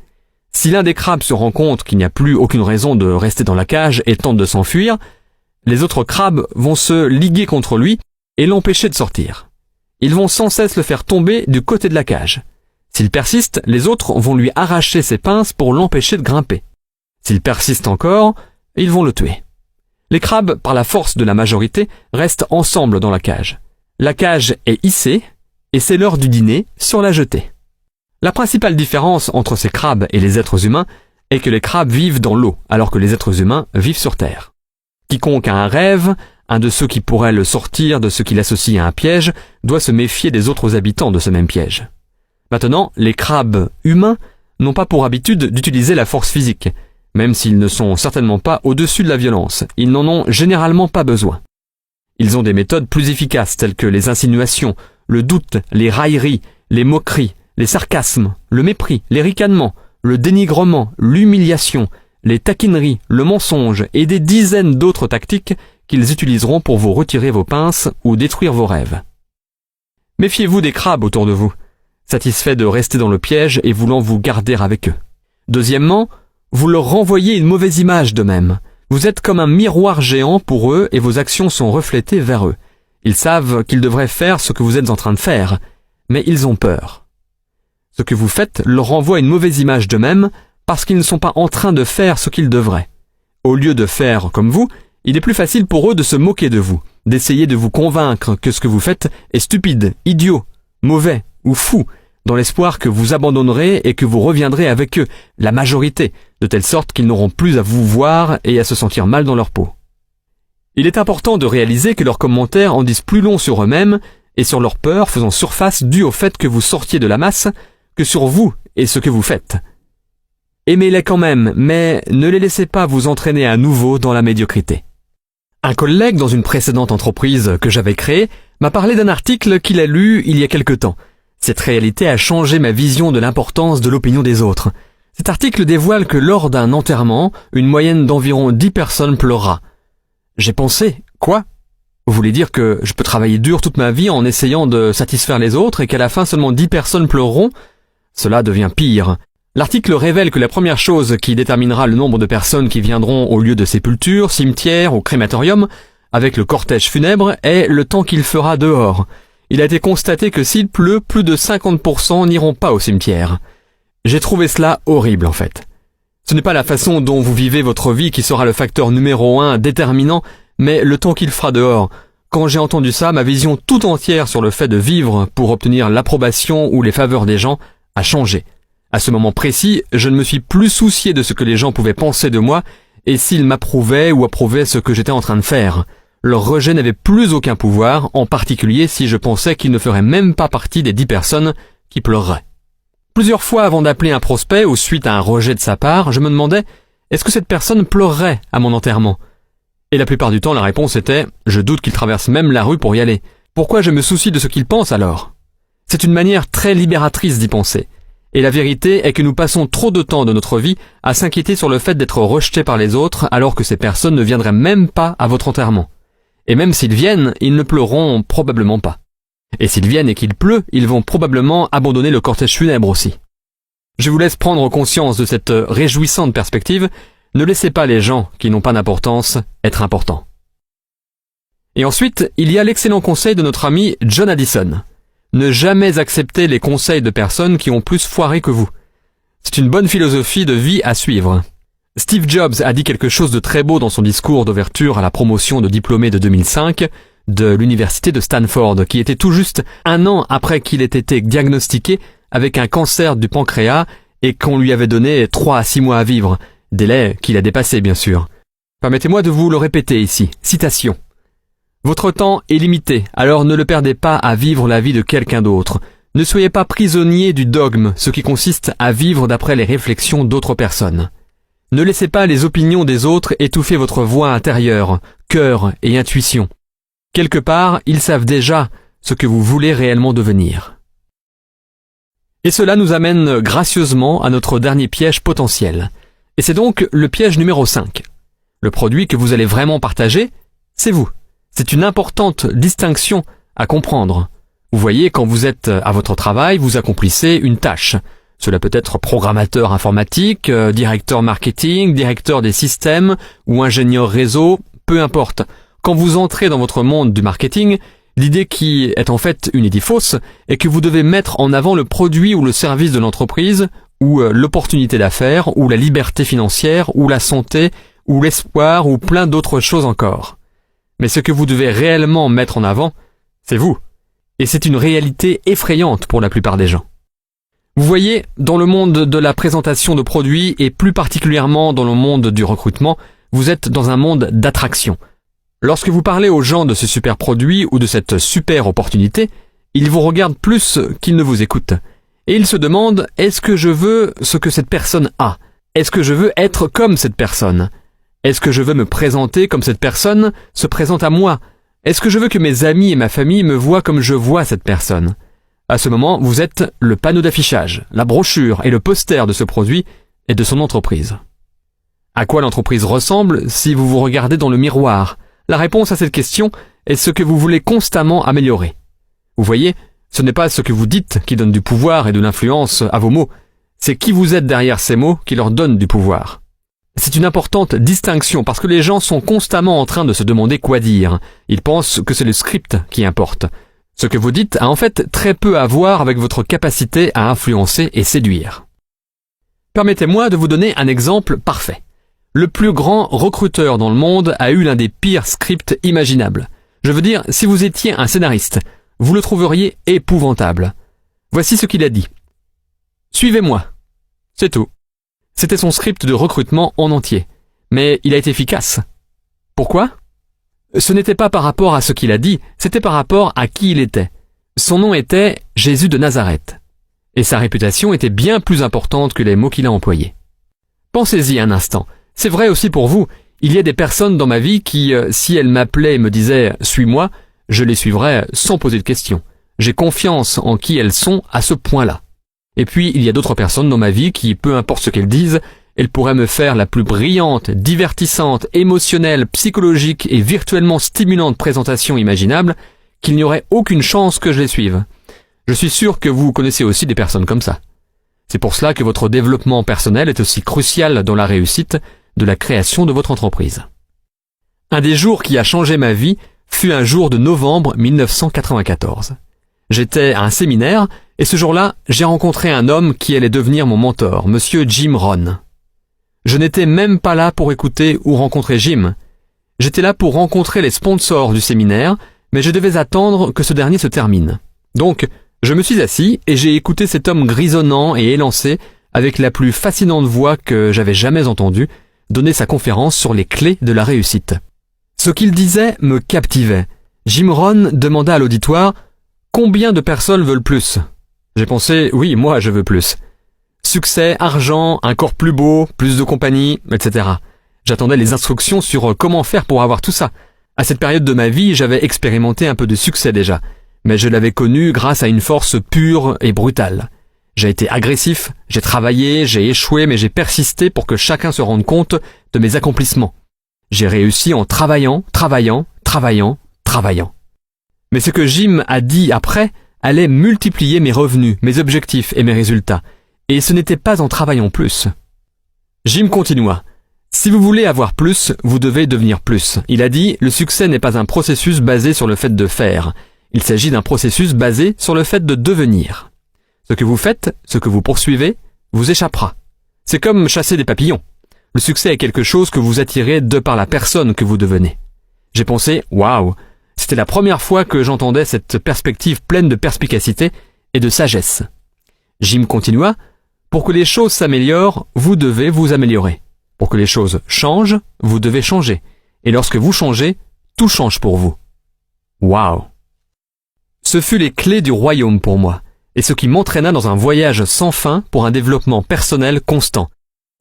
Si l'un des crabes se rend compte qu'il n'y a plus aucune raison de rester dans la cage et tente de s'enfuir, les autres crabes vont se liguer contre lui et l'empêcher de sortir. Ils vont sans cesse le faire tomber du côté de la cage. S'il persiste, les autres vont lui arracher ses pinces pour l'empêcher de grimper. S'il persiste encore, ils vont le tuer. Les crabes, par la force de la majorité, restent ensemble dans la cage. La cage est hissée, et c'est l'heure du dîner sur la jetée. La principale différence entre ces crabes et les êtres humains est que les crabes vivent dans l'eau, alors que les êtres humains vivent sur Terre. Quiconque a un rêve, un de ceux qui pourraient le sortir de ce qu'il associe à un piège, doit se méfier des autres habitants de ce même piège. Maintenant, les crabes humains n'ont pas pour habitude d'utiliser la force physique. Même s'ils ne sont certainement pas au-dessus de la violence, ils n'en ont généralement pas besoin. Ils ont des méthodes plus efficaces telles que les insinuations, le doute, les railleries, les moqueries, les sarcasmes, le mépris, les ricanements, le dénigrement, l'humiliation, les taquineries, le mensonge et des dizaines d'autres tactiques qu'ils utiliseront pour vous retirer vos pinces ou détruire vos rêves. Méfiez-vous des crabes autour de vous, satisfaits de rester dans le piège et voulant vous garder avec eux. Deuxièmement, vous leur renvoyez une mauvaise image d'eux-mêmes. Vous êtes comme un miroir géant pour eux et vos actions sont reflétées vers eux. Ils savent qu'ils devraient faire ce que vous êtes en train de faire, mais ils ont peur. Ce que vous faites leur renvoie une mauvaise image d'eux-mêmes parce qu'ils ne sont pas en train de faire ce qu'ils devraient. Au lieu de faire comme vous, il est plus facile pour eux de se moquer de vous, d'essayer de vous convaincre que ce que vous faites est stupide, idiot, mauvais ou fou, dans l'espoir que vous abandonnerez et que vous reviendrez avec eux, la majorité, de telle sorte qu'ils n'auront plus à vous voir et à se sentir mal dans leur peau. Il est important de réaliser que leurs commentaires en disent plus long sur eux-mêmes et sur leurs peurs faisant surface dues au fait que vous sortiez de la masse que sur vous et ce que vous faites. Aimez-les quand même, mais ne les laissez pas vous entraîner à nouveau dans la médiocrité. Un collègue dans une précédente entreprise que j'avais créée m'a parlé d'un article qu'il a lu il y a quelque temps. Cette réalité a changé ma vision de l'importance de l'opinion des autres. Cet article dévoile que lors d'un enterrement, une moyenne d'environ 10 personnes pleurera. J'ai pensé, quoi ? Vous voulez dire que je peux travailler dur toute ma vie en essayant de satisfaire les autres et qu'à la fin seulement 10 personnes pleureront ? Cela devient pire. L'article révèle que la première chose qui déterminera le nombre de personnes qui viendront au lieu de sépulture, cimetière ou crématorium, avec le cortège funèbre, est le temps qu'il fera dehors. Il a été constaté que s'il pleut, plus de 50% n'iront pas au cimetière. J'ai trouvé cela horrible en fait. Ce n'est pas la façon dont vous vivez votre vie qui sera le facteur numéro 1 déterminant, mais le temps qu'il fera dehors. Quand j'ai entendu ça, ma vision tout entière sur le fait de vivre pour obtenir l'approbation ou les faveurs des gens a changé. À ce moment précis, je ne me suis plus soucié de ce que les gens pouvaient penser de moi et s'ils m'approuvaient ou approuvaient ce que j'étais en train de faire. Leur rejet n'avait plus aucun pouvoir, en particulier si je pensais qu'ils ne feraient même pas partie des 10 personnes qui pleureraient. Plusieurs fois avant d'appeler un prospect ou suite à un rejet de sa part, je me demandais « Est-ce que cette personne pleurerait à mon enterrement ?» Et la plupart du temps, la réponse était « Je doute qu'il traverse même la rue pour y aller. Pourquoi je me soucie de ce qu'il pense alors ?» C'est une manière très libératrice d'y penser. Et la vérité est que nous passons trop de temps de notre vie à s'inquiéter sur le fait d'être rejetés par les autres alors que ces personnes ne viendraient même pas à votre enterrement. Et même s'ils viennent, ils ne pleureront probablement pas. Et s'ils viennent et qu'il pleut, ils vont probablement abandonner le cortège funèbre aussi. Je vous laisse prendre conscience de cette réjouissante perspective. Ne laissez pas les gens qui n'ont pas d'importance être importants. Et ensuite, il y a l'excellent conseil de notre ami John Addison. Ne jamais accepter les conseils de personnes qui ont plus foiré que vous. C'est une bonne philosophie de vie à suivre. Steve Jobs a dit quelque chose de très beau dans son discours d'ouverture à la promotion de diplômés de 2005 de l'université de Stanford, qui était tout juste 1 an après qu'il ait été diagnostiqué avec un cancer du pancréas et qu'on lui avait donné 3 à 6 mois à vivre, délai qu'il a dépassé bien sûr. Permettez-moi de vous le répéter ici. Citation. Votre temps est limité, alors ne le perdez pas à vivre la vie de quelqu'un d'autre. Ne soyez pas prisonnier du dogme, ce qui consiste à vivre d'après les réflexions d'autres personnes. Ne laissez pas les opinions des autres étouffer votre voix intérieure, cœur et intuition. Quelque part, ils savent déjà ce que vous voulez réellement devenir. Et cela nous amène gracieusement à notre dernier piège potentiel. Et c'est donc le piège numéro 5. Le produit que vous allez vraiment partager, c'est vous. C'est une importante distinction à comprendre. Vous voyez, quand vous êtes à votre travail, vous accomplissez une tâche. Cela peut être programmateur informatique, directeur marketing, directeur des systèmes ou ingénieur réseau, peu importe. Quand vous entrez dans votre monde du marketing, l'idée qui est en fait une idée fausse est que vous devez mettre en avant le produit ou le service de l'entreprise, ou l'opportunité d'affaires, ou la liberté financière, ou la santé, ou l'espoir, ou plein d'autres choses encore. Mais ce que vous devez réellement mettre en avant, c'est vous. Et c'est une réalité effrayante pour la plupart des gens. Vous voyez, dans le monde de la présentation de produits, et plus particulièrement dans le monde du recrutement, vous êtes dans un monde d'attraction. Lorsque vous parlez aux gens de ce super produit ou de cette super opportunité, ils vous regardent plus qu'ils ne vous écoutent. et il se demande « Est-ce que je veux ce que cette personne a ? Est-ce que je veux être comme cette personne ? Est-ce que je veux me présenter comme cette personne se présente à moi ? Est-ce que je veux que mes amis et ma famille me voient comme je vois cette personne ? » À ce moment, vous êtes le panneau d'affichage, la brochure et le poster de ce produit et de son entreprise. À quoi l'entreprise ressemble si vous vous regardez dans le miroir ? La réponse à cette question est ce que vous voulez constamment améliorer. Vous voyez, ce n'est pas ce que vous dites qui donne du pouvoir et de l'influence à vos mots, c'est qui vous êtes derrière ces mots qui leur donne du pouvoir. C'est une importante distinction parce que les gens sont constamment en train de se demander quoi dire. Ils pensent que c'est le script qui importe. Ce que vous dites a en fait très peu à voir avec votre capacité à influencer et séduire. Permettez-moi de vous donner un exemple parfait. Le plus grand recruteur dans le monde a eu l'un des pires scripts imaginables. Je veux dire, si vous étiez un scénariste, vous le trouveriez épouvantable. Voici ce qu'il a dit. « Suivez-moi. » C'est tout. C'était son script de recrutement en entier. Mais il a été efficace. Pourquoi ? Ce n'était pas par rapport à ce qu'il a dit, c'était par rapport à qui il était. Son nom était Jésus de Nazareth. Et sa réputation était bien plus importante que les mots qu'il a employés. Pensez-y un instant. C'est vrai aussi pour vous. Il y a des personnes dans ma vie qui, si elles m'appelaient et me disaient « suis-moi », je les suivrais sans poser de questions. J'ai confiance en qui elles sont à ce point-là. Et puis, il y a d'autres personnes dans ma vie qui, peu importe ce qu'elles disent, elles pourraient me faire la plus brillante, divertissante, émotionnelle, psychologique et virtuellement stimulante présentation imaginable, qu'il n'y aurait aucune chance que je les suive. Je suis sûr que vous connaissez aussi des personnes comme ça. C'est pour cela que votre développement personnel est aussi crucial dans la réussite de la création de votre entreprise. Un des jours qui a changé ma vie fut un jour de novembre 1994. J'étais à un séminaire et ce jour-là, j'ai rencontré un homme qui allait devenir mon mentor, monsieur Jim Rohn. Je n'étais même pas là pour écouter ou rencontrer Jim. J'étais là pour rencontrer les sponsors du séminaire, mais je devais attendre que ce dernier se termine. Donc, je me suis assis et j'ai écouté cet homme grisonnant et élancé, avec la plus fascinante voix que j'avais jamais entendue, donner sa conférence sur les clés de la réussite. Ce qu'il disait me captivait. Jim Rohn demanda à l'auditoire « Combien de personnes veulent plus ?» J'ai pensé « Oui, moi je veux plus. » Succès, argent, un corps plus beau, plus de compagnie, etc. J'attendais les instructions sur comment faire pour avoir tout ça. À cette période de ma vie, j'avais expérimenté un peu de succès déjà, mais je l'avais connu grâce à une force pure et brutale. J'ai été agressif, j'ai travaillé, j'ai échoué, mais j'ai persisté pour que chacun se rende compte de mes accomplissements. J'ai réussi en travaillant. Mais ce que Jim a dit après allait multiplier mes revenus, mes objectifs et mes résultats. Et ce n'était pas en travaillant plus. Jim continua. Si vous voulez avoir plus, vous devez devenir plus. Il a dit, le succès n'est pas un processus basé sur le fait de faire. Il s'agit d'un processus basé sur le fait de devenir. Ce que vous faites, ce que vous poursuivez, vous échappera. C'est comme chasser des papillons. Le succès est quelque chose que vous attirez de par la personne que vous devenez. J'ai pensé, waouh, c'était la première fois que j'entendais cette perspective pleine de perspicacité et de sagesse. Jim continua, pour que les choses s'améliorent, vous devez vous améliorer. Pour que les choses changent, vous devez changer. Et lorsque vous changez, tout change pour vous. Waouh! Ce fut les clés du royaume pour moi, et ce qui m'entraîna dans un voyage sans fin pour un développement personnel constant.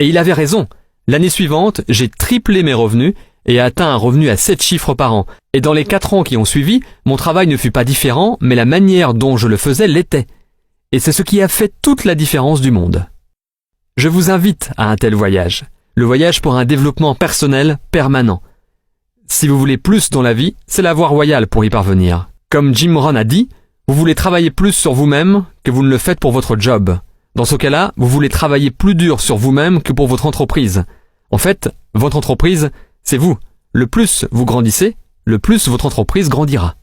Et il avait raison. L'année suivante, j'ai triplé mes revenus et atteint un revenu à 7 chiffres par an. Et dans les 4 ans qui ont suivi, mon travail ne fut pas différent, mais la manière dont je le faisais l'était. Et c'est ce qui a fait toute la différence du monde. Je vous invite à un tel voyage. Le voyage pour un développement personnel permanent. Si vous voulez plus dans la vie, c'est la voie royale pour y parvenir. Comme Jim Rohn a dit, vous voulez travailler plus sur vous-même que vous ne le faites pour votre job. Dans ce cas-là, vous voulez travailler plus dur sur vous-même que pour votre entreprise. En fait, votre entreprise, c'est vous. Le plus vous grandissez, le plus votre entreprise grandira.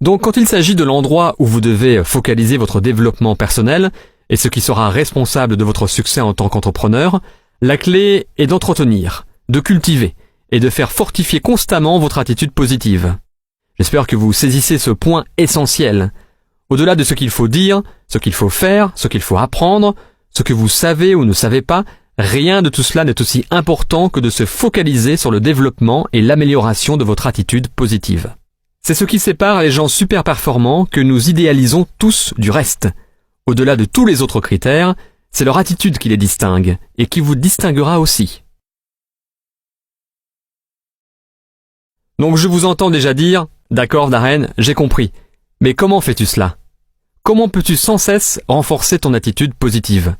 Donc quand il s'agit de l'endroit où vous devez focaliser votre développement personnel et ce qui sera responsable de votre succès en tant qu'entrepreneur, la clé est d'entretenir, de cultiver et de faire fortifier constamment votre attitude positive. J'espère que vous saisissez ce point essentiel. Au-delà de ce qu'il faut dire, ce qu'il faut faire, ce qu'il faut apprendre, ce que vous savez ou ne savez pas, rien de tout cela n'est aussi important que de se focaliser sur le développement et l'amélioration de votre attitude positive. C'est ce qui sépare les gens super performants que nous idéalisons tous du reste. Au-delà de tous les autres critères, c'est leur attitude qui les distingue et qui vous distinguera aussi. Donc je vous entends déjà dire « D'accord Darren, j'ai compris. Mais comment fais-tu cela ? Comment peux-tu sans cesse renforcer ton attitude positive ?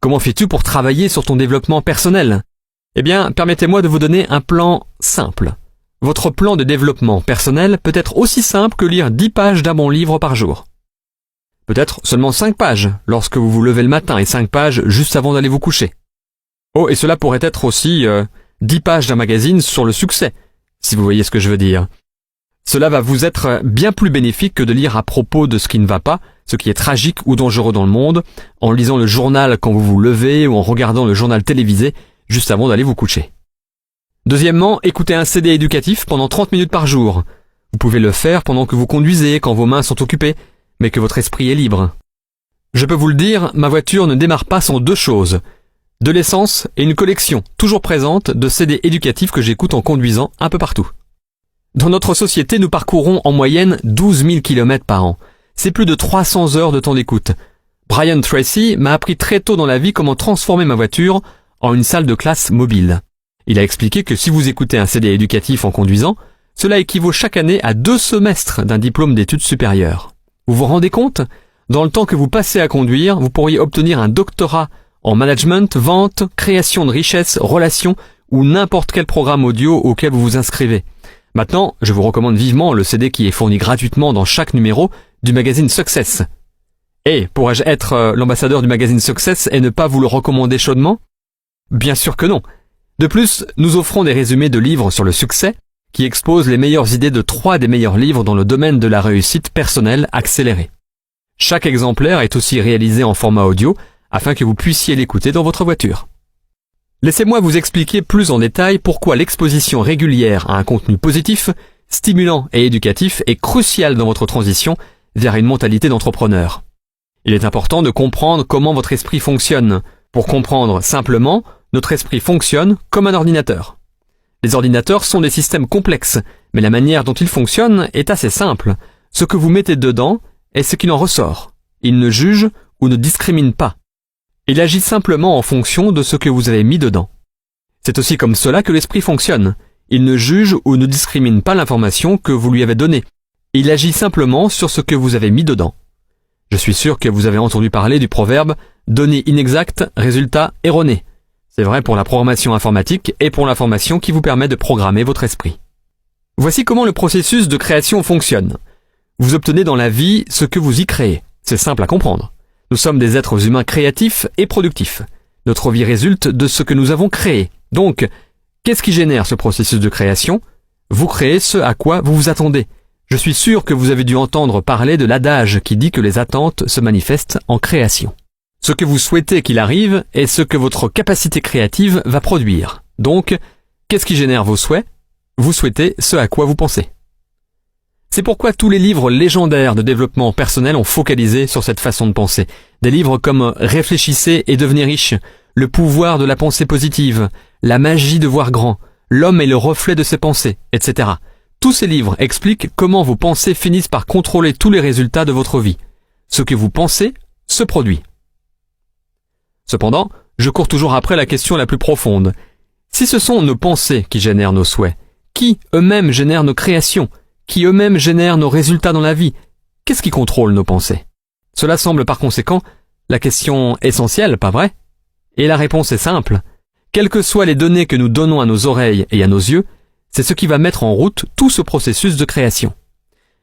Comment fais-tu pour travailler sur ton développement personnel ? » Eh bien, permettez-moi de vous donner un plan simple. Votre plan de développement personnel peut être aussi simple que lire 10 pages d'un bon livre par jour. Peut-être seulement 5 pages lorsque vous vous levez le matin et 5 pages juste avant d'aller vous coucher. Oh, et cela pourrait être aussi 10 pages d'un magazine sur le succès, si vous voyez ce que je veux dire. Cela va vous être bien plus bénéfique que de lire à propos de ce qui ne va pas, ce qui est tragique ou dangereux dans le monde, en lisant le journal quand vous vous levez ou en regardant le journal télévisé juste avant d'aller vous coucher. Deuxièmement, écoutez un CD éducatif pendant 30 minutes par jour. Vous pouvez le faire pendant que vous conduisez, quand vos mains sont occupées, mais que votre esprit est libre. Je peux vous le dire, ma voiture ne démarre pas sans 2 choses. De l'essence et une collection, toujours présente, de CD éducatifs que j'écoute en conduisant un peu partout. Dans notre société, nous parcourons en moyenne 12 000 km par an. C'est plus de 300 heures de temps d'écoute. Brian Tracy m'a appris très tôt dans la vie comment transformer ma voiture en une salle de classe mobile. Il a expliqué que si vous écoutez un CD éducatif en conduisant, cela équivaut chaque année à 2 semestres d'un diplôme d'études supérieures. Vous vous rendez compte ? Dans le temps que vous passez à conduire, vous pourriez obtenir un doctorat en management, vente, création de richesses, relations ou n'importe quel programme audio auquel vous vous inscrivez. Maintenant, je vous recommande vivement le CD qui est fourni gratuitement dans chaque numéro du magazine Success. Et pourrais-je être l'ambassadeur du magazine Success et ne pas vous le recommander chaudement ? Bien sûr que non. De plus, nous offrons des résumés de livres sur le succès qui exposent les meilleures idées de 3 des meilleurs livres dans le domaine de la réussite personnelle accélérée. Chaque exemplaire est aussi réalisé en format audio afin que vous puissiez l'écouter dans votre voiture. Laissez-moi vous expliquer plus en détail pourquoi l'exposition régulière à un contenu positif, stimulant et éducatif est cruciale dans votre transition vers une mentalité d'entrepreneur. Il est important de comprendre comment votre esprit fonctionne. Pour comprendre simplement, notre esprit fonctionne comme un ordinateur. Les ordinateurs sont des systèmes complexes, mais la manière dont ils fonctionnent est assez simple. Ce que vous mettez dedans est ce qu'il en ressort. Il ne juge ou ne discrimine pas. Il agit simplement en fonction de ce que vous avez mis dedans. C'est aussi comme cela que l'esprit fonctionne. Il ne juge ou ne discrimine pas l'information que vous lui avez donnée. Il agit simplement sur ce que vous avez mis dedans. Je suis sûr que vous avez entendu parler du proverbe « données inexactes, résultats erronés ». C'est vrai pour la programmation informatique et pour l'information qui vous permet de programmer votre esprit. Voici comment le processus de création fonctionne. Vous obtenez dans la vie ce que vous y créez. C'est simple à comprendre. Nous sommes des êtres humains créatifs et productifs. Notre vie résulte de ce que nous avons créé. Donc, qu'est-ce qui génère ce processus de création ? Vous créez ce à quoi vous vous attendez. Je suis sûr que vous avez dû entendre parler de l'adage qui dit que les attentes se manifestent en création. Ce que vous souhaitez qu'il arrive est ce que votre capacité créative va produire. Donc, qu'est-ce qui génère vos souhaits ? Vous souhaitez ce à quoi vous pensez. C'est pourquoi tous les livres légendaires de développement personnel ont focalisé sur cette façon de penser. Des livres comme « Réfléchissez et devenez riche »,« Le pouvoir de la pensée positive »,« La magie de voir grand »,« L'homme est le reflet de ses pensées », etc. Tous ces livres expliquent comment vos pensées finissent par contrôler tous les résultats de votre vie. Ce que vous pensez se produit. Cependant, je cours toujours après la question la plus profonde. Si ce sont nos pensées qui génèrent nos souhaits, qui eux-mêmes génèrent nos créations, qui eux-mêmes génèrent nos résultats dans la vie, qu'est-ce qui contrôle nos pensées ? Cela semble par conséquent la question essentielle, pas vrai ? Et la réponse est simple. Quelles que soient les données que nous donnons à nos oreilles et à nos yeux, c'est ce qui va mettre en route tout ce processus de création.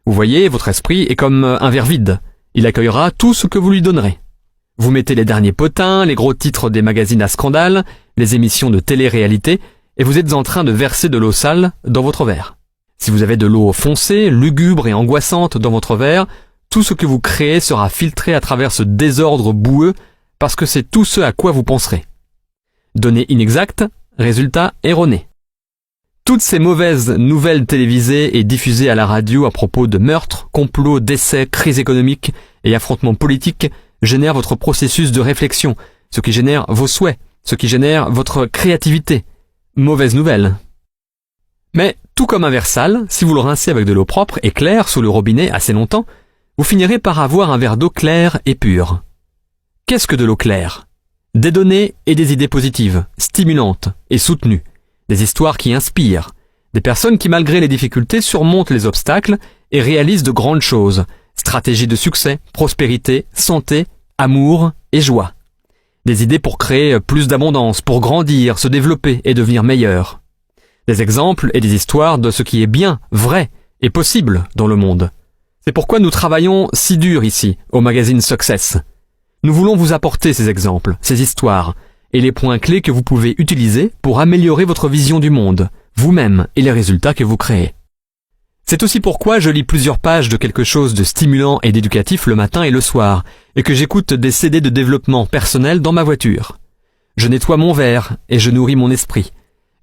Vous voyez, votre esprit est comme un verre vide. Il accueillera tout ce que vous lui donnerez. Vous mettez les derniers potins, les gros titres des magazines à scandale, les émissions de télé-réalité, et vous êtes en train de verser de l'eau sale dans votre verre. Si vous avez de l'eau foncée, lugubre et angoissante dans votre verre, tout ce que vous créez sera filtré à travers ce désordre boueux parce que c'est tout ce à quoi vous penserez. Données inexactes, résultats erronés. Toutes ces mauvaises nouvelles télévisées et diffusées à la radio à propos de meurtres, complots, décès, crises économiques et affrontements politiques génèrent votre processus de réflexion, ce qui génère vos souhaits, ce qui génère votre créativité. Mauvaise nouvelle. Mais, tout comme un verre sale, si vous le rincez avec de l'eau propre et claire sous le robinet assez longtemps, vous finirez par avoir un verre d'eau claire et pure. Qu'est-ce que de l'eau claire? Des données et des idées positives, stimulantes et soutenues. Des histoires qui inspirent. Des personnes qui, malgré les difficultés, surmontent les obstacles et réalisent de grandes choses. Stratégies de succès, prospérité, santé, amour et joie. Des idées pour créer plus d'abondance, pour grandir, se développer et devenir meilleur. Des exemples et des histoires de ce qui est bien, vrai et possible dans le monde. C'est pourquoi nous travaillons si dur ici, au magazine Success. Nous voulons vous apporter ces exemples, ces histoires, et les points clés que vous pouvez utiliser pour améliorer votre vision du monde, vous-même et les résultats que vous créez. C'est aussi pourquoi je lis plusieurs pages de quelque chose de stimulant et d'éducatif le matin et le soir, et que j'écoute des CD de développement personnel dans ma voiture. Je nettoie mon verre et je nourris mon esprit.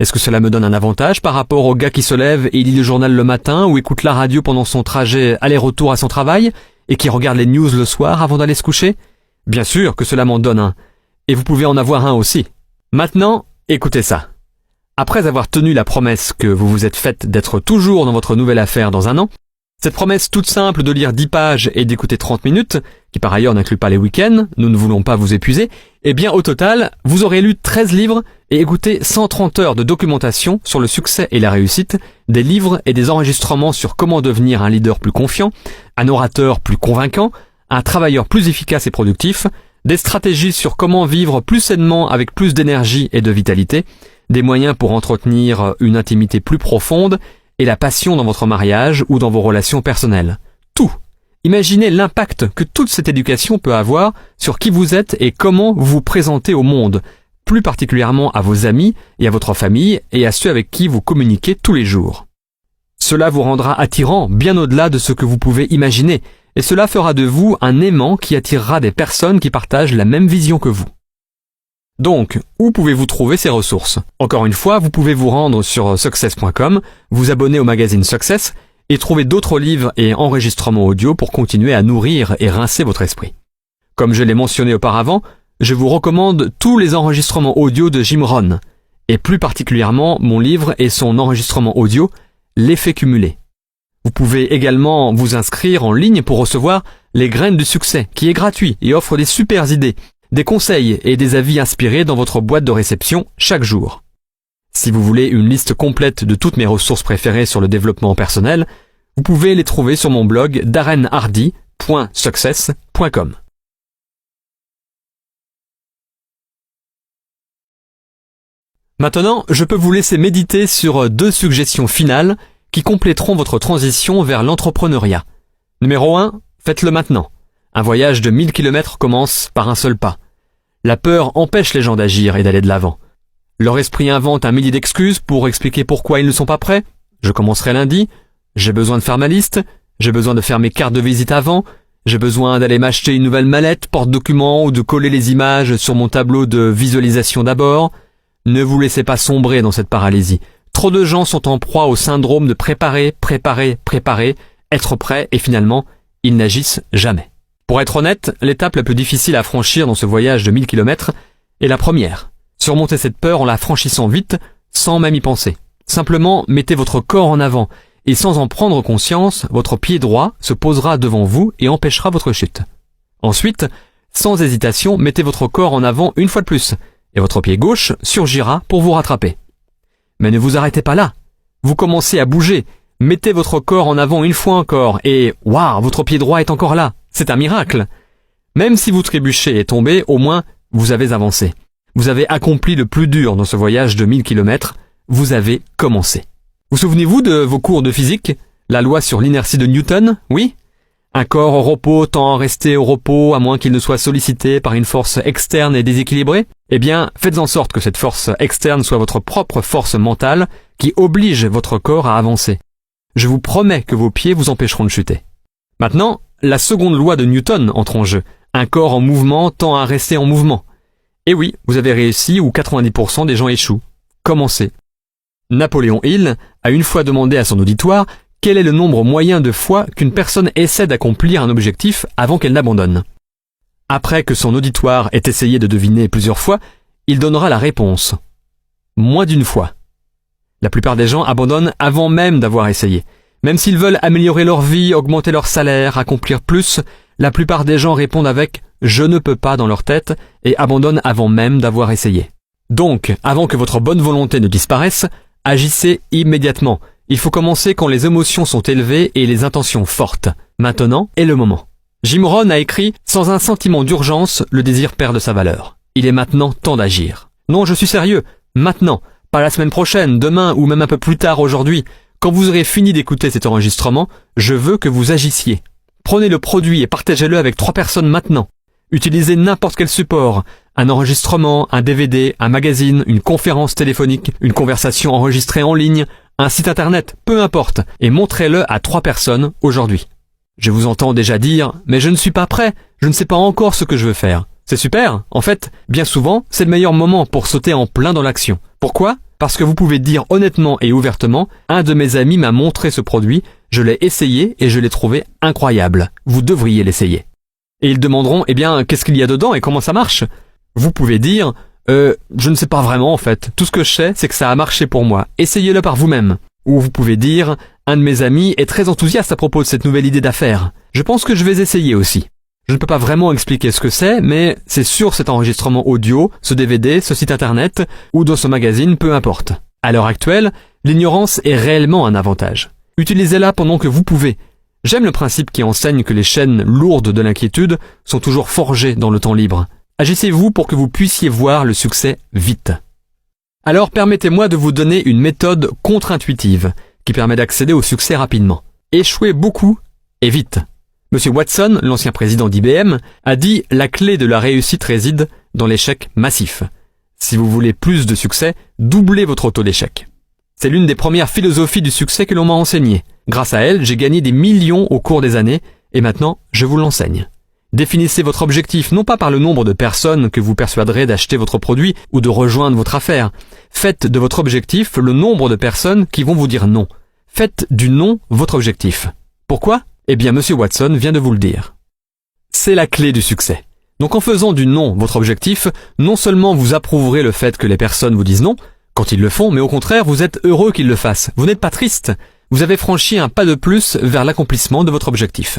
Est-ce que cela me donne un avantage par rapport au gars qui se lève et lit le journal le matin ou écoute la radio pendant son trajet aller-retour à son travail et qui regarde les news le soir avant d'aller se coucher? Bien sûr que cela m'en donne un. Et vous pouvez en avoir un aussi. Maintenant, écoutez ça. Après avoir tenu la promesse que vous vous êtes faite d'être toujours dans votre nouvelle affaire dans un an, cette promesse toute simple de lire 10 pages et d'écouter 30 minutes, qui par ailleurs n'inclut pas les week-ends, nous ne voulons pas vous épuiser, eh bien au total, vous aurez lu 13 livres et écouté 130 heures de documentation sur le succès et la réussite, des livres et des enregistrements sur comment devenir un leader plus confiant, un orateur plus convaincant, un travailleur plus efficace et productif, des stratégies sur comment vivre plus sainement avec plus d'énergie et de vitalité, des moyens pour entretenir une intimité plus profonde et la passion dans votre mariage ou dans vos relations personnelles. Tout. Imaginez l'impact que toute cette éducation peut avoir sur qui vous êtes et comment vous vous présentez au monde, plus particulièrement à vos amis et à votre famille et à ceux avec qui vous communiquez tous les jours. Cela vous rendra attirant bien au-delà de ce que vous pouvez imaginer, et cela fera de vous un aimant qui attirera des personnes qui partagent la même vision que vous. Donc, où pouvez-vous trouver ces ressources? Encore une fois, vous pouvez vous rendre sur success.com, vous abonner au magazine Success et trouver d'autres livres et enregistrements audio pour continuer à nourrir et rincer votre esprit. Comme je l'ai mentionné auparavant, je vous recommande tous les enregistrements audio de Jim Rohn, et plus particulièrement mon livre et son enregistrement audio, L'effet cumulé. Vous pouvez également vous inscrire en ligne pour recevoir Les graines du succès, qui est gratuit et offre des super idées, des conseils et des avis inspirés dans votre boîte de réception chaque jour. Si vous voulez une liste complète de toutes mes ressources préférées sur le développement personnel, vous pouvez les trouver sur mon blog darrenhardy.success.com. Maintenant, je peux vous laisser méditer sur 2 suggestions finales qui compléteront votre transition vers l'entrepreneuriat. Numéro 1, faites-le maintenant. Un voyage de 1000 km commence par un seul pas. La peur empêche les gens d'agir et d'aller de l'avant. Leur esprit invente un millier d'excuses pour expliquer pourquoi ils ne sont pas prêts. Je commencerai lundi. J'ai besoin de faire ma liste. J'ai besoin de faire mes cartes de visite avant. J'ai besoin d'aller m'acheter une nouvelle mallette, porte-documents ou de coller les images sur mon tableau de visualisation d'abord. Ne vous laissez pas sombrer dans cette paralysie. Trop de gens sont en proie au syndrome de préparer, être prêt et finalement, ils n'agissent jamais. Pour être honnête, l'étape la plus difficile à franchir dans ce voyage de 1000 km est la première. Surmontez cette peur en la franchissant vite, sans même y penser. Simplement, mettez votre corps en avant et sans en prendre conscience, votre pied droit se posera devant vous et empêchera votre chute. Ensuite, sans hésitation, mettez votre corps en avant une fois de plus et votre pied gauche surgira pour vous rattraper. Mais ne vous arrêtez pas là. Vous commencez à bouger. Mettez votre corps en avant une fois encore et waouh, votre pied droit est encore là. C'est un miracle. Même si vous trébuchez et tombez, au moins, vous avez avancé. Vous avez accompli le plus dur dans ce voyage de 1000 km. Vous avez commencé. Vous souvenez-vous de vos cours de physique? La loi sur l'inertie de Newton, oui? Un corps au repos tend à rester au repos à moins qu'il ne soit sollicité par une force externe et déséquilibrée? Eh bien, faites en sorte que cette force externe soit votre propre force mentale qui oblige votre corps à avancer. Je vous promets que vos pieds vous empêcheront de chuter. Maintenant, la seconde loi de Newton entre en jeu. Un corps en mouvement tend à rester en mouvement. Et oui, vous avez réussi où 90% des gens échouent. Commencez. Napoléon Hill a une fois demandé à son auditoire quel est le nombre moyen de fois qu'une personne essaie d'accomplir un objectif avant qu'elle n'abandonne. Après que son auditoire ait essayé de deviner plusieurs fois, il donnera la réponse. Moins d'une fois. La plupart des gens abandonnent avant même d'avoir essayé. Même s'ils veulent améliorer leur vie, augmenter leur salaire, accomplir plus, la plupart des gens répondent avec « je ne peux pas » dans leur tête et abandonnent avant même d'avoir essayé. Donc, avant que votre bonne volonté ne disparaisse, agissez immédiatement. Il faut commencer quand les émotions sont élevées et les intentions fortes. Maintenant est le moment. Jim Rohn a écrit « Sans un sentiment d'urgence, le désir perd de sa valeur. Il est maintenant temps d'agir. » Non, je suis sérieux. Maintenant. Pas la semaine prochaine, demain ou même un peu plus tard aujourd'hui. Quand vous aurez fini d'écouter cet enregistrement, je veux que vous agissiez. Prenez le produit et partagez-le avec 3 personnes maintenant. Utilisez n'importe quel support. Un enregistrement, un DVD, un magazine, une conférence téléphonique, une conversation enregistrée en ligne, un site internet, peu importe, et montrez-le à 3 personnes aujourd'hui. Je vous entends déjà dire « mais je ne suis pas prêt, je ne sais pas encore ce que je veux faire ». C'est super, en fait, bien souvent, c'est le meilleur moment pour sauter en plein dans l'action. Pourquoi ? Parce que vous pouvez dire honnêtement et ouvertement « un de mes amis m'a montré ce produit, je l'ai essayé et je l'ai trouvé incroyable. Vous devriez l'essayer ». Et ils demanderont « eh bien, qu'est-ce qu'il y a dedans et comment ça marche ?» Vous pouvez dire « je ne sais pas vraiment en fait, tout ce que je sais c'est que ça a marché pour moi, essayez-le par vous-même ». Ou vous pouvez dire « un de mes amis est très enthousiaste à propos de cette nouvelle idée d'affaires. Je pense que je vais essayer aussi ». Je ne peux pas vraiment expliquer ce que c'est, mais c'est sur cet enregistrement audio, ce DVD, ce site internet, ou dans ce magazine, peu importe. À l'heure actuelle, l'ignorance est réellement un avantage. Utilisez-la pendant que vous pouvez. J'aime le principe qui enseigne que les chaînes lourdes de l'inquiétude sont toujours forgées dans le temps libre. Agissez-vous pour que vous puissiez voir le succès vite. Alors permettez-moi de vous donner une méthode contre-intuitive qui permet d'accéder au succès rapidement. Échouez beaucoup et vite. Monsieur Watson, l'ancien président d'IBM, a dit « la clé de la réussite réside dans l'échec massif ». Si vous voulez plus de succès, doublez votre taux d'échec. C'est l'une des premières philosophies du succès que l'on m'a enseignée. Grâce à elle, j'ai gagné des millions au cours des années, et maintenant, je vous l'enseigne. Définissez votre objectif non pas par le nombre de personnes que vous persuaderez d'acheter votre produit ou de rejoindre votre affaire. Faites de votre objectif le nombre de personnes qui vont vous dire non. Faites du non votre objectif. Pourquoi ? Eh bien, Monsieur Watson vient de vous le dire. C'est la clé du succès. Donc en faisant du non votre objectif, non seulement vous approuverez le fait que les personnes vous disent non, quand ils le font, mais au contraire, vous êtes heureux qu'ils le fassent. Vous n'êtes pas triste. Vous avez franchi un pas de plus vers l'accomplissement de votre objectif.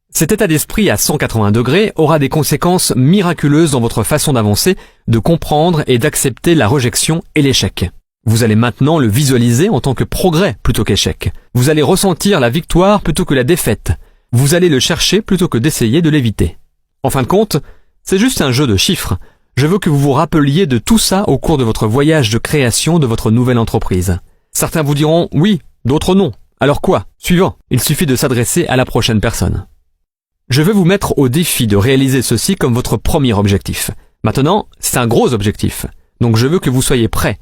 Cet état d'esprit à 180 degrés aura des conséquences miraculeuses dans votre façon d'avancer, de comprendre et d'accepter la rejection et l'échec. Vous allez maintenant le visualiser en tant que progrès plutôt qu'échec. Vous allez ressentir la victoire plutôt que la défaite. Vous allez le chercher plutôt que d'essayer de l'éviter. En fin de compte, c'est juste un jeu de chiffres. Je veux que vous vous rappeliez de tout ça au cours de votre voyage de création de votre nouvelle entreprise. Certains vous diront oui, d'autres non. Alors quoi ? Suivant. Il suffit de s'adresser à la prochaine personne. Je veux vous mettre au défi de réaliser ceci comme votre premier objectif. Maintenant, c'est un gros objectif. Donc je veux que vous soyez prêts.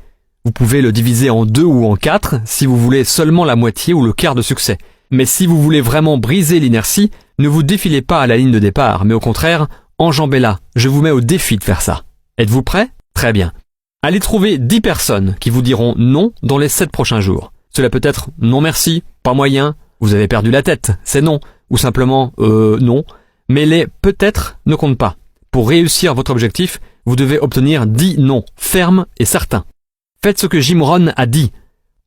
Vous pouvez le diviser en 2 ou en 4 si vous voulez seulement la moitié ou le quart de succès. Mais si vous voulez vraiment briser l'inertie, ne vous défilez pas à la ligne de départ, mais au contraire, enjambez-la. Je vous mets au défi de faire ça. Êtes-vous prêts ? Très bien. Allez trouver 10 personnes qui vous diront non dans les 7 prochains jours. Cela peut être non merci, pas moyen, vous avez perdu la tête, c'est non, ou simplement non. Mais les peut-être ne comptent pas. Pour réussir votre objectif, vous devez obtenir 10 non, fermes et certains. Faites ce que Jim Rohn a dit.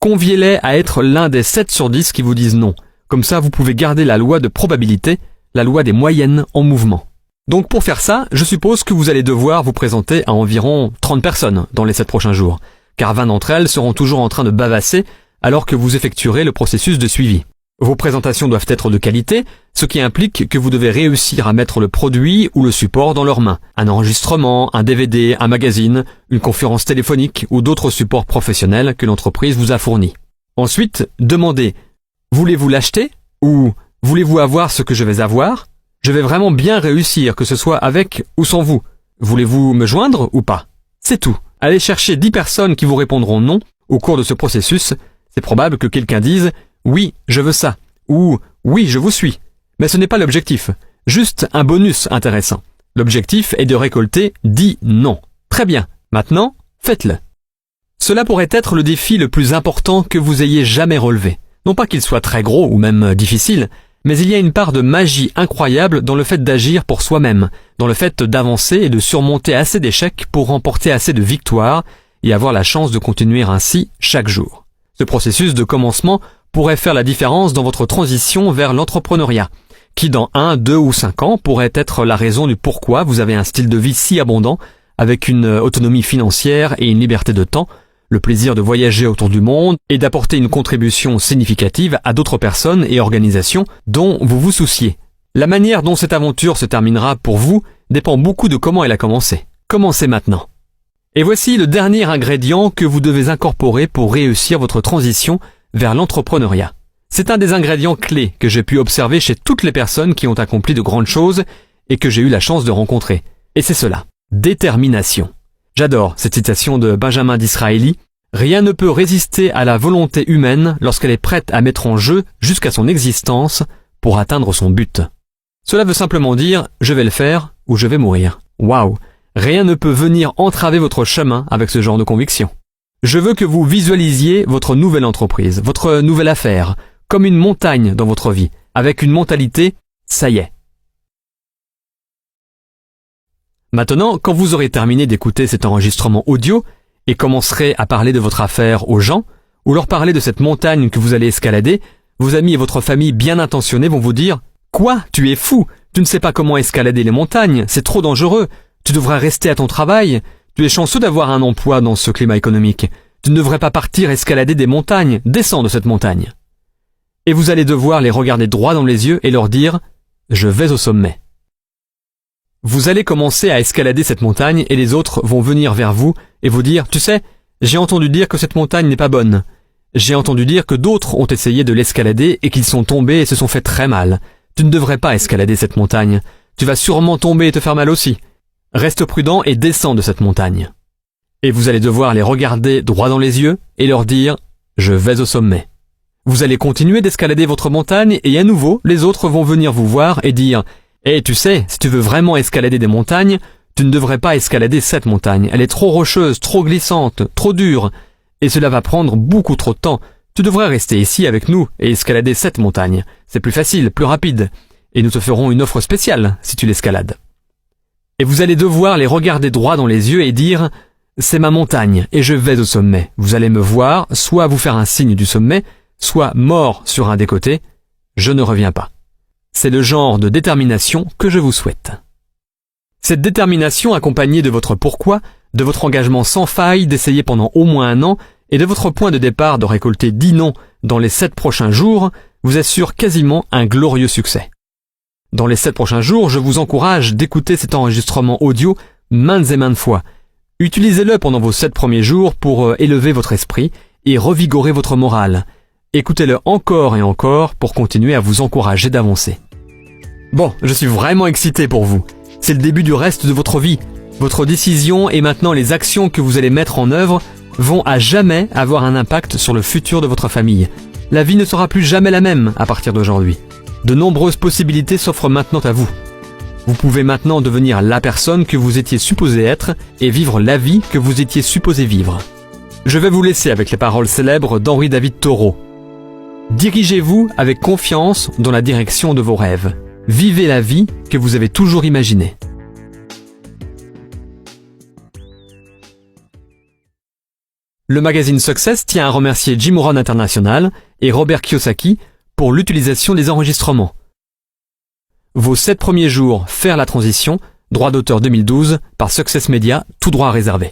Conviez-les à être l'un des 7 sur 10 qui vous disent non. Comme ça, vous pouvez garder la loi de probabilité, la loi des moyennes en mouvement. Donc pour faire ça, je suppose que vous allez devoir vous présenter à environ 30 personnes dans les 7 prochains jours, car 20 d'entre elles seront toujours en train de bavasser alors que vous effectuerez le processus de suivi. Vos présentations doivent être de qualité, ce qui implique que vous devez réussir à mettre le produit ou le support dans leurs mains. Un enregistrement, un DVD, un magazine, une conférence téléphonique ou d'autres supports professionnels que l'entreprise vous a fournis. Ensuite, demandez « Voulez-vous l'acheter ?» ou « Voulez-vous avoir ce que je vais avoir ? Je vais vraiment bien réussir, que ce soit avec ou sans vous. Voulez-vous me joindre ou pas ?» C'est tout. Allez chercher 10 personnes qui vous répondront non au cours de ce processus. C'est probable que quelqu'un dise « Oui, je veux ça » ou « Oui, je vous suis ». Mais ce n'est pas l'objectif, juste un bonus intéressant. L'objectif est de récolter 10 non. Très bien, maintenant, faites-le. Cela pourrait être le défi le plus important que vous ayez jamais relevé. Non pas qu'il soit très gros ou même difficile, mais il y a une part de magie incroyable dans le fait d'agir pour soi-même, dans le fait d'avancer et de surmonter assez d'échecs pour remporter assez de victoires et avoir la chance de continuer ainsi chaque jour. Ce processus de commencement pourrait faire la différence dans votre transition vers l'entrepreneuriat, qui dans 1, 2 ou 5 ans pourrait être la raison du pourquoi vous avez un style de vie si abondant, avec une autonomie financière et une liberté de temps, le plaisir de voyager autour du monde et d'apporter une contribution significative à d'autres personnes et organisations dont vous vous souciez. La manière dont cette aventure se terminera pour vous dépend beaucoup de comment elle a commencé. Commencez maintenant. Et voici le dernier ingrédient que vous devez incorporer pour réussir votre transition vers l'entrepreneuriat. C'est un des ingrédients clés que j'ai pu observer chez toutes les personnes qui ont accompli de grandes choses et que j'ai eu la chance de rencontrer. Et c'est cela. Détermination. J'adore cette citation de Benjamin Disraeli. Rien ne peut résister à la volonté humaine lorsqu'elle est prête à mettre en jeu jusqu'à son existence pour atteindre son but. Cela veut simplement dire « je vais le faire » ou « je vais mourir ». Waouh! Rien ne peut venir entraver votre chemin avec ce genre de conviction. Je veux que vous visualisiez votre nouvelle entreprise, votre nouvelle affaire, comme une montagne dans votre vie, avec une mentalité « ça y est ». Maintenant, quand vous aurez terminé d'écouter cet enregistrement audio et commencerez à parler de votre affaire aux gens, ou leur parler de cette montagne que vous allez escalader, vos amis et votre famille bien intentionnés vont vous dire « Quoi? Tu es fou! Tu ne sais pas comment escalader les montagnes, c'est trop dangereux! Tu devrais rester à ton travail! Tu es chanceux d'avoir un emploi dans ce climat économique! Tu ne devrais pas partir escalader des montagnes! Descends de cette montagne! » Et vous allez devoir les regarder droit dans les yeux et leur dire « Je vais au sommet ». Vous allez commencer à escalader cette montagne et les autres vont venir vers vous et vous dire « Tu sais, j'ai entendu dire que cette montagne n'est pas bonne. J'ai entendu dire que d'autres ont essayé de l'escalader et qu'ils sont tombés et se sont fait très mal. Tu ne devrais pas escalader cette montagne. Tu vas sûrement tomber et te faire mal aussi. Reste prudent et descends de cette montagne. » Et vous allez devoir les regarder droit dans les yeux et leur dire « Je vais au sommet. » Vous allez continuer d'escalader votre montagne et à nouveau, les autres vont venir vous voir et dire « Eh, tu sais, si tu veux vraiment escalader des montagnes, tu ne devrais pas escalader cette montagne. Elle est trop rocheuse, trop glissante, trop dure. Et cela va prendre beaucoup trop de temps. Tu devrais rester ici avec nous et escalader cette montagne. C'est plus facile, plus rapide. Et nous te ferons une offre spéciale si tu l'escalades. » Et vous allez devoir les regarder droit dans les yeux et dire « C'est ma montagne et je vais au sommet. Vous allez me voir, soit vous faire un signe du sommet, soit mort sur un des côtés. Je ne reviens pas. » C'est le genre de détermination que je vous souhaite. Cette détermination accompagnée de votre pourquoi, de votre engagement sans faille d'essayer pendant au moins 1 an et de votre point de départ de récolter 10 noms dans les 7 prochains jours vous assure quasiment un glorieux succès. Dans les 7 prochains jours, je vous encourage d'écouter cet enregistrement audio maintes et maintes fois. Utilisez-le pendant vos 7 premiers jours pour élever votre esprit et revigorer votre morale. Écoutez-le encore et encore pour continuer à vous encourager d'avancer. Bon, je suis vraiment excité pour vous. C'est le début du reste de votre vie. Votre décision et maintenant les actions que vous allez mettre en œuvre vont à jamais avoir un impact sur le futur de votre famille. La vie ne sera plus jamais la même à partir d'aujourd'hui. De nombreuses possibilités s'offrent maintenant à vous. Vous pouvez maintenant devenir la personne que vous étiez supposé être et vivre la vie que vous étiez supposé vivre. Je vais vous laisser avec les paroles célèbres d'Henri David Thoreau. Dirigez-vous avec confiance dans la direction de vos rêves. Vivez la vie que vous avez toujours imaginée. Le magazine Success tient à remercier Jim Rohn International et Robert Kiyosaki pour l'utilisation des enregistrements. Vos 7 premiers jours, faire la transition, droit d'auteur 2012, par Success Media, tout droit réservé.